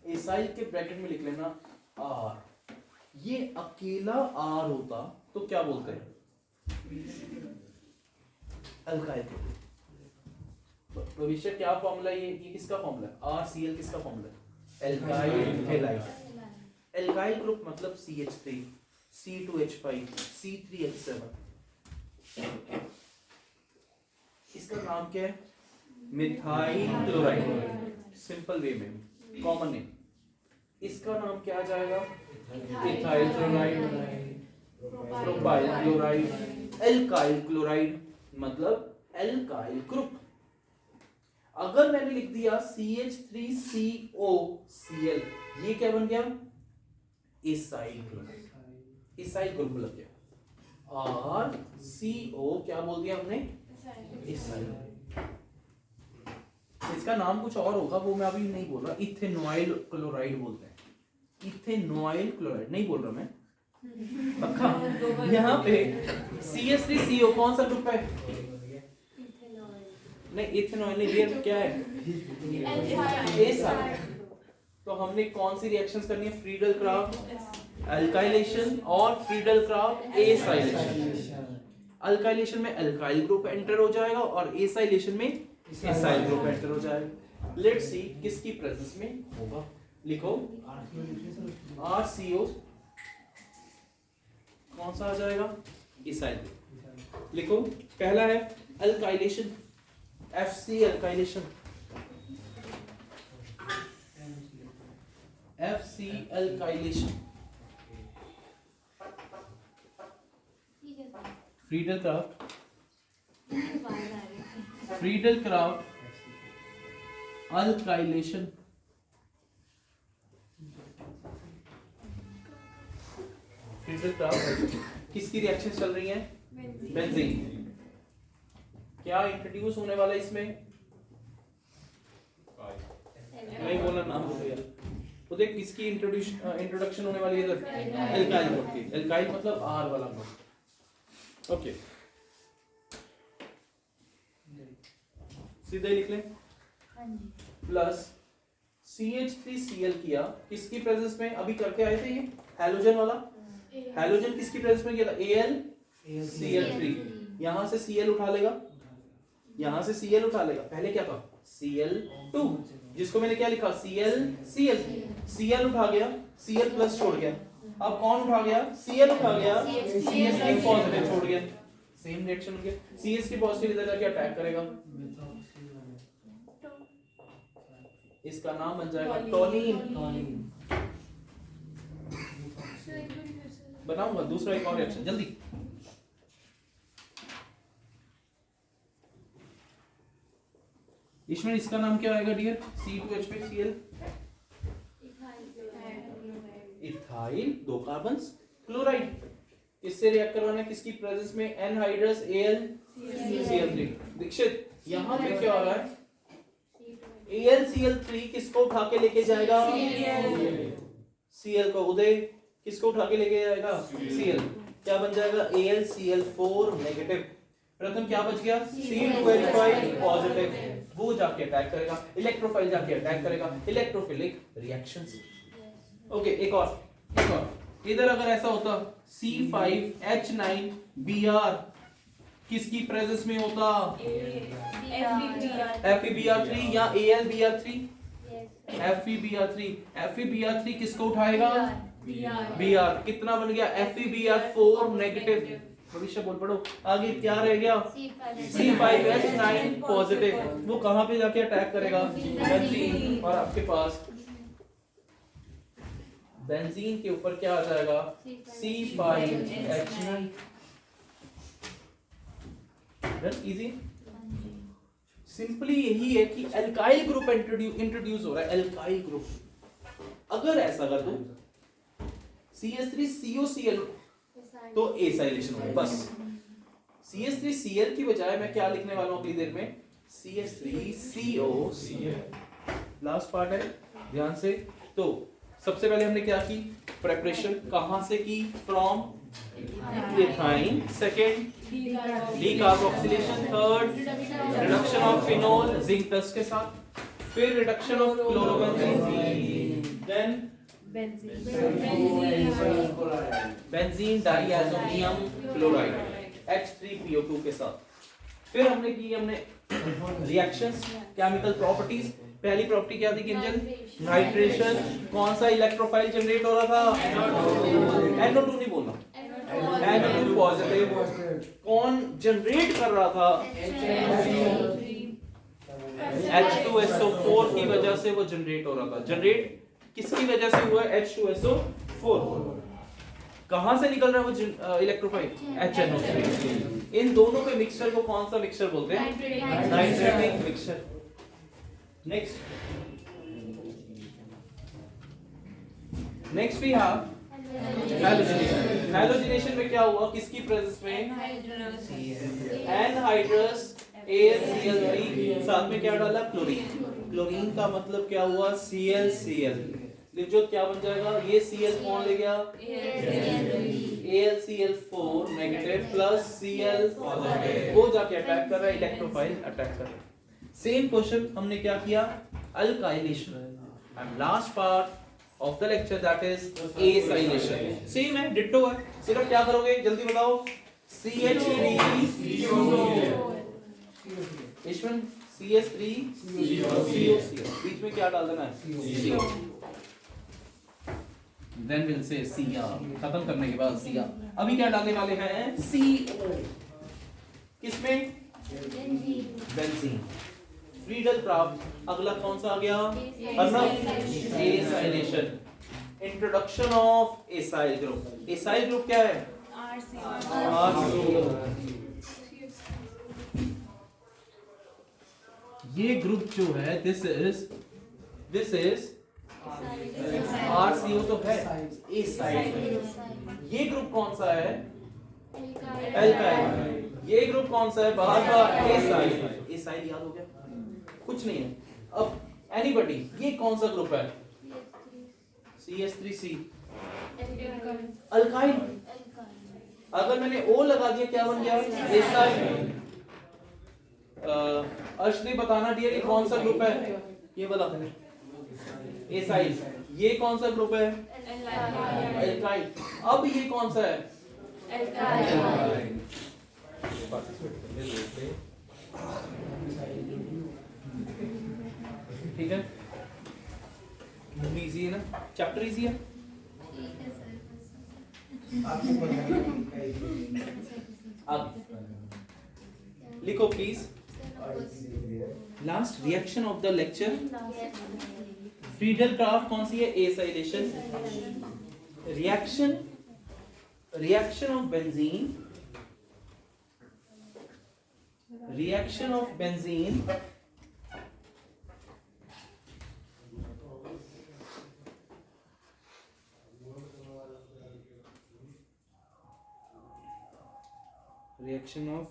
एसाइल के ब्रैकेट में लिख लेना R। ये अकेला R होता तो क्या बोलते हैं? Alkyl group. भविष्य क्या फॉर्मूला है? ये किसका फॉर्मूला है? RCl किसका फॉर्मूला है? Alkyl halide. एल्काइल ग्रुप मतलब CH3, C2H5, C3H7। इसका नाम क्या है? Methyl chloride. सिंपल वे में, कॉमन नेम। इसका नाम क्या आ जाएगा? Ethyl chloride, propyl chloride, alkyl chloride मतलब एल्काइल ग्रुप। अगर मैंने लिख दिया CH3COCl, ये क्या बन गया? एसाइल ग्रुप, एसाइल ग्रुप लग गया। और CO क्या बोल दिया हमने? एसाइल। इसका नाम कुछ और होगा, वो मैं अभी नहीं बोल रहा। इथेनॉइल क्लोराइड बोलते हैं, इथेनॉइल क्लोराइड नहीं बोल रहा मैं, पक्का। यहाँ पे CH3CO कौन सा ग्रुप है? नहीं, इथेनॉइल नहीं, ये क्या है? एसाइल। तो हमने कौन सी रिएक्शंस करनी है? फ्रीडल क्राफ्ट अल्काइलेशन और फ्रीडल क्राफ्ट एसाइलेशन। अल्काइलेशन में अल्काइल ग्रुप एंटर हो जाएगा और एसाइलेशन में एसाइल ग्रुप एंटर हो जाएगा। लेट्स सी किसकी प्रेजेंस में होगा। लिखो RCO कौन सा आ जाएगा? एसाइल। लिखो पहला है alkylation, FC alkylation, FC alkylation. Friedel craft, Friedel craft alkylation. Friedel craft किसकी रिएक्शन चल रही है? बेंजीन। क्या इंट्रोड्यूस होने वाला है इसमें? नहीं बोला, नाम बोलो यार। तो देख किसकी इंट्रोडक्शन होने वाली है इधर? एल्काइल ग्रुप की। एल्काइल मतलब R वाला ग्रुप। ओके, सीधे लिख लें। प्लस CH3Cl किया किसकी प्रेजेंस में? अभी करके आए थे ये हैलोजन वाला। हैलोजन किसकी प्रेजेंस में किया था? AlCl3। यहां से Cl उठा लेगा, यहां से Cl उठा लेगा। पहले क्या था? Cl2, जिसको मैंने क्या लिखा? Cl उठा गया, Cl प्लस छोड़ गया। अब कौन उठा गया? Cl उठा गया, CH3 पॉजिटिव छोड़ गया। सेम रिएक्शन हो गया। CH3 पॉजिटिव इधर जाके अटैक करेगा, इसका नाम बन जाएगा टोलीन। बनाऊंगा दूसरा एक और रिएक्शन जल्दी। इसमें इसका नाम क्या आएगा dear? C2H5Cl, ethyl 2 carbons chloride. इससे रिएक्ट करवाना है किसकी प्रेजेंस में? Anhydrous AlCl3। दीक्षित यहां पे क्या हो रहा है? AlCl3 किसको उठा के लेके जाएगा? Cl को। उदय किसको उठा के लेके जाएगा? Cl। क्या बन जाएगा? AlCl4 negative. प्रथम क्या बच गया? C2H5 positive. वो जाके अटैक करेगा, इलेक्ट्रोफाइल जाके अटैक करेगा, इलेक्ट्रोफिलिक रिएक्शंस। ओके, एक और इधर अगर ऐसा होता C5H9Br किसकी प्रेजेंस में होता? FeBr3 या AlBr3? FeBr3 किसको उठाएगा? Br। कितना बन गया? FeBr4 negative. भविष्य बोल पड़ो। आगे क्या रह गया? C5H9 positive. वो कहां पे जाके अटैक करेगा? बेंजीन। और आपके पास बेंजीन के ऊपर क्या आ जाएगा? C5H9। इजी। सिंपली यही है कि एल्काइल ग्रुप इंट्रोड्यूस हो रहा है। एल्काइल ग्रुप अगर ऐसा कर दो CH3COCl तो एसाइलेशन होगा। बस CH3Cl की बजाय मैं क्या लिखने वाला हूं अगली देर में? CH3COCl। लास्ट पार्ट है, ध्यान से। तो सबसे पहले हमने क्या की? प्रेपरेशन कहां से की? From ethyne. Second decarboxylation. Third reduction of phenol zinc plus के साथ। फिर reduction of chlorobenzene, then benzene diazonium chloride H3PO2 के साथ। फिर हमने रिएक्शंस, केमिकल प्रॉपर्टीज। पहली प्रॉपर्टी क्या थी किंजल? नाइट्रेशन। कौन सा इलेक्ट्रोफाइल जनरेट हो रहा था? NO2 नहीं बोलना, NO2 पॉजिटिव। कौन जनरेट कर रहा था? H2SO4 की वजह से वो जनरेट हो रहा था। जनरेट किसकी वजह से हुआ? H2SO4। कहां से निकल रहा है वो इलेक्ट्रोफाइल? HNO3। इन दोनों के मिक्सचर को कौन सा मिक्सचर बोलते हैं? Nitrating mixture. Next we have halogenation. Halogenation में क्या हुआ, किसकी प्रेजेंस में, एनहाइड्रस AlCl3, साथ में क्या डाला, क्लोरीन। क्लोरीन का मतलब क्या हुआ, ClCl। लिखो क्या बन जाएगा, ये Cl कौन ले गया, AlCl4 नेगेटिव प्लस Cl वो जाके अटैक कर रहा है, इलेक्ट्रोफाइल अटैक कर रहा है। सेम क्वेश्चन हमने क्या किया, alkylation, and last part of the lecture that is acylation। Same है, डिट्टो है, सिर्फ क्या करोगे जल्दी बताओ, CH3CO, ईश्वन CH3CO, बीच में क्या डाल देना है, CO, then we'll say Cr, खत्म करने के बाद Cr। अभी क्या डालने वाले हैं, CO, किसमें, बेंजीन। फ्रीडल क्राफ्ट अगला कौन सा आ गया, acylation, introduction of acyl group. Acyl group क्या है, RCO। ये ग्रुप जो है दिस इज RCO तो है, एसाइल। ये ग्रुप कौन सा है, एल्काइल। ये ग्रुप कौन सा है, बार एसाइल। एसाइल याद हो गया, कुछ नहीं है। अब एनीबॉडी, ये कौन सा ग्रुप है, CH3C, अल्काइल। अगर मैंने O लगा दिया क्या बन गया, एसाइल। अर्श ने बताना डियर, ये कौन सा ग्रुप है, ये बता, एसाइल। ये कौन सा ग्रुप है, अल्काइल। अब ये कौन सा है, अल्काइल। ठीक है, इजी है ना, चैप्टर इजी है। अब लिखो please, last reaction of the lecture. Friedel Craft कौन सी है, acylation. Reaction of benzene, reaction of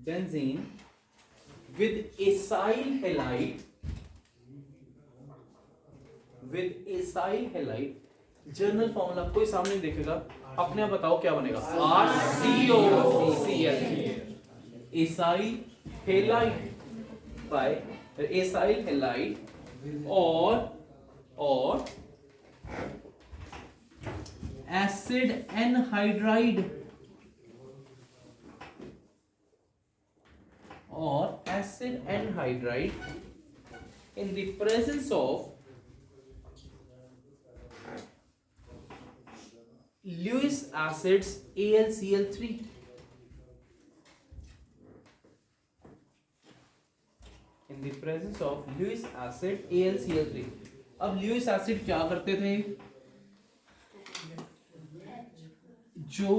benzene with acyl halide। General formula कोई सामने देखेगा, अपने आप बताओ क्या बनेगा, RCOCl। Acyl halide by acyl halide और acid anhydride in the presence of Lewis acids AlCl3। in the presence of Lewis acid AlCl3। अब Lewis acid क्या करते थे, जो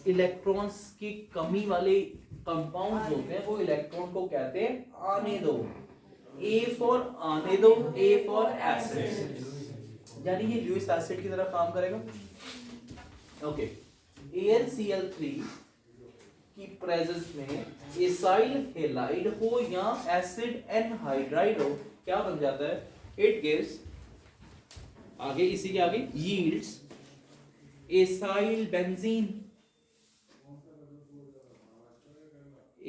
इलेक्ट्रॉन्स की कमी वाले कंपाउंड्स होते हैं वो इलेक्ट्रॉन को कहते हैं आने दो, A फॉर आने दो, A फॉर एसिड, यानी ये ल्यूइस एसिड की तरह काम करेगा। ओके, AlCl3 की प्रेजेंस में एसाइल हैलाइड हो या एसिड एनहाइड्राइड हो, क्या बन जाता है, इट गिव्स, आगे इसी के आगे, yields acyl benzene.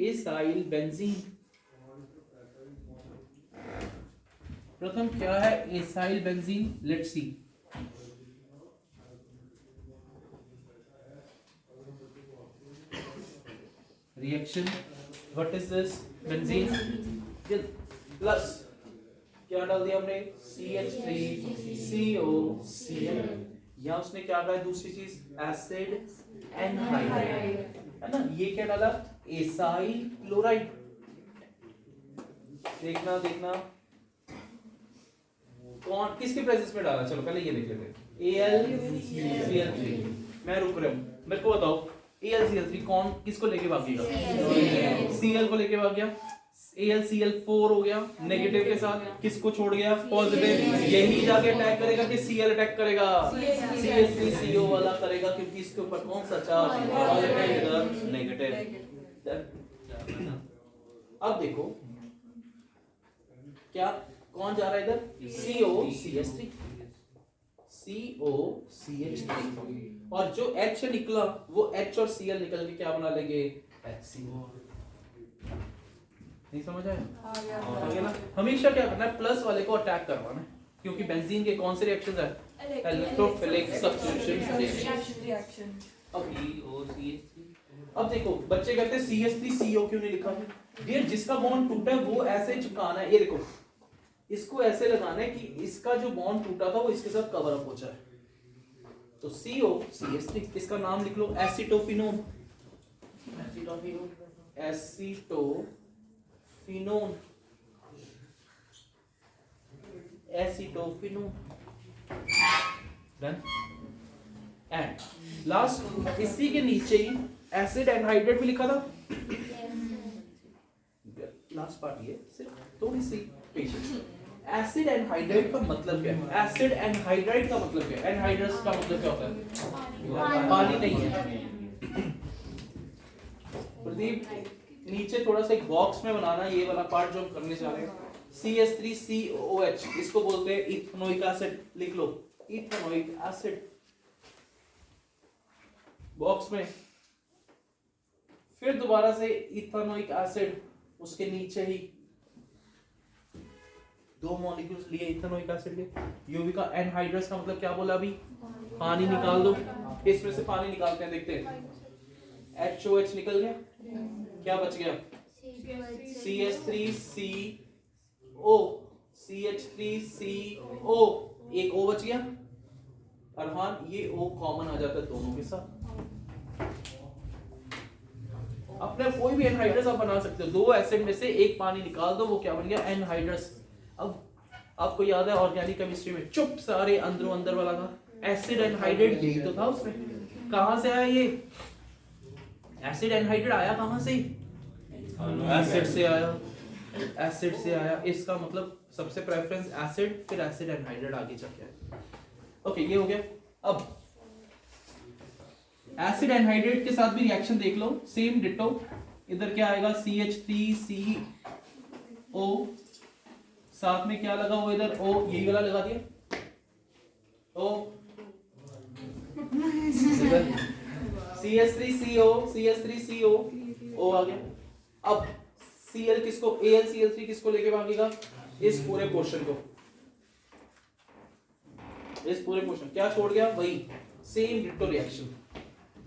Acyl benzene प्रथम क्या है, acyl benzene, let's C. Reaction, what is this, benzene plus क्या डाल दिया हमने, CH3COCl, या उसने क्या डाला दूसरी चीज, एसिड एनहाइड्राइड, है ना। ये क्या डाला, एसाइल क्लोराइड। देखना कौन किसके प्रेजेंस में डाला, चलो पहले ये देख लेते हैं। AlCl3, मैं रुक रहा हूं, मेरे को बताओ AlCl3 कौन किसको लेके भाग गया, Cl को लेके भाग गया। AlCl4 हो गया नेगेटिव के साथ, किसको छोड़ गया पॉजिटिव, यही जाके अटैक करेगा कि Cl अटैक करेगा, CH3CO वाला करेगा क्योंकि इसके ऊपर कौन सा चार्ज पॉजिटिव इधर नेगेटिव। अब देखो क्या कौन जा रहा है इधर COCH3 COCH3 और जो H निकला वो H और Cl निकल के क्या बना लेंगे HCO। नहीं समझ आया ना? हमेशा क्या करना है प्लस वाले को अटैक करवाना है क्योंकि बेंजीन के कौन से रिएक्शंस है इलेक्ट्रोफिलिक सब्स्टिट्यूशन रिएक्शन। अब देखो बच्चे कहते हैं CH3CO क्यों नहीं लिखा है? डियर जिसका बॉन्ड टूटा है वो ऐसे चिपकाना है, ये देखो इसको ऐसे लगाना है कि इसका जो बॉन्ड टूटा था वो इसके साथ कवर अप हो जाए। तो COCH3 इसका नाम लिख लो acetophenone, acetophenone done. And last इसी के नीचे ही एसिड एनहाइड्रेट भी लिखा था। लास्ट पार्ट ये सिर्फ थोड़ी सी पेशेंस। एसिड एनहाइड्रेट का मतलब क्या है? एसिड एनहाइड्रेट का मतलब क्या है? एनहाइड्रस का मतलब क्या होता है? पानी नहीं है। प्रदीप नीचे थोड़ा सा एक बॉक्स में बनाना ये वाला पार्ट जो हम करने जा रहे हैं। CH3COOH इसको बोलते हैं इथेनोइक एसिड, लिख लो इथेनोइक एसिड बॉक्स में। फिर दोबारा से इथेनोइक एसिड, उसके नीचे ही दो मॉलिक्यूल्स लिए इथेनोइक एसिड के। यूवी का एनहाइड्रस का मतलब क्या बोला अभी? पानी निकाल दो। इसमें से पानी निकालते हैं, देखते हैं। HOH निकल गया, क्या बच गया? CH3CO, CH3CO, एक O बच गया। अरहान ये O कॉमन आ जाता है दोनों के साथ। अपने कोई भी एनहाइड्रस आप बना सकते हो, दो एसिड में से एक पानी निकाल दो, वो क्या बन गया? एनहाइड्रस। अब आपको याद है ऑर्गेनिक केमिस्ट्री में चुप सारे अंदरों अंदर वाला था एसिड एनहाइड्रेट, यही तो था उसमें। कहां से आया ये एसिड एनहाइड्रेट? आया कहां से? एसिड से आया, एसिड से आया। इसका मतलब सबसे प्रेफरेंस एसिड, फिर एसिड एनहाइड्रेट आगे चल के। ओके ये हो गया। अब एसिड एनहाइड्रेट के साथ भी रिएक्शन देख लो, सेम डिटो। इधर क्या आएगा? CH3CO, साथ में क्या लगा हुआ इधर? O, यही वाला लगा दिया O। CH3CO O आ गया। अब Cl किसको? AlCl3 किसको लेके भागेगा? इस पूरे पोर्शन को, इस पूरे पोर्शन। क्या छोड़ गया? वही सेम डिटो रिएक्शन।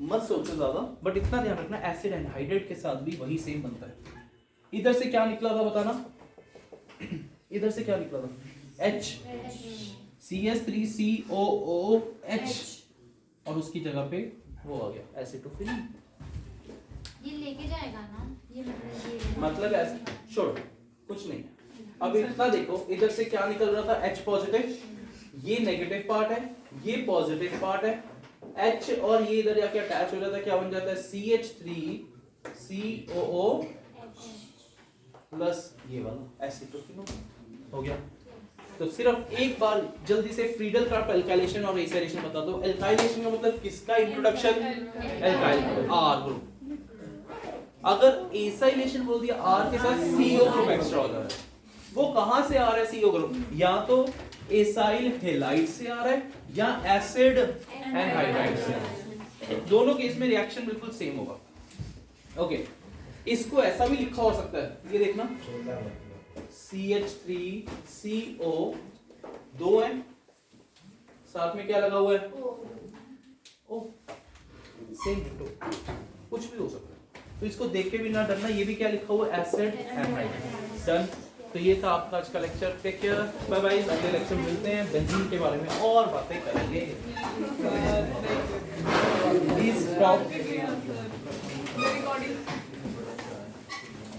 मत सोचो ज्यादा, बट इतना ध्यान रखना एसिड एनहाइड्रेट के साथ भी वही सेम बनता है। इधर से क्या निकला था बताना? इधर से क्या निकला था? H, CH3COOH, और उसकी जगह पे वो आ गया एसिटोफिन। ये लेके जाएगा ना, ये मतलब ऐसे छोड़ो, कुछ नहीं। अब इतना देखो, इधर से क्या निकल रहा था? H पॉजिटिव, ये नेगेटिव पार्ट है, ये पॉजिटिव पार्ट है। H और ये इधर जाके अटैच हो जाता है, क्या बन जाता है? CH3COO प्लस ये वाला एसिटोफिन हो गया। तो सिर्फ एक बार जल्दी से फ्रीडल क्राफ्ट एल्काइलेशन और एसाइलेशन बता दो। एल्काइलेशन का मतलब किसका इंट्रोडक्शन? Alkyl R group. अगर एसाइलेशन बोल दिया आर के साथ CO ग्रुप एक्स्ट्रा होता है। वो कहां से आ रहा है CO ग्रुप? या तो एसाइल हैलाइड से आ रहा है या एसिड एनहाइड्राइड से। दोनों केस में रिएक्शन बिल्कुल सेम होगा। ओके, इसको ऐसा भी लिखा हो सकता है, ये देखना CH3CO, दो है, साथ में क्या लगा हुआ है? O। सेम डिटो, कुछ भी हो सकता है। तो इसको देख के भी ना डरना, ये भी क्या लिखा हुआ है? Acid anhydride. डन। तो ये था आपका आज का lecture. Take care, bye bye. अगले लेक्चर मिलते हैं, बेंजीन के बारे में और बातें करेंगे। Please stop.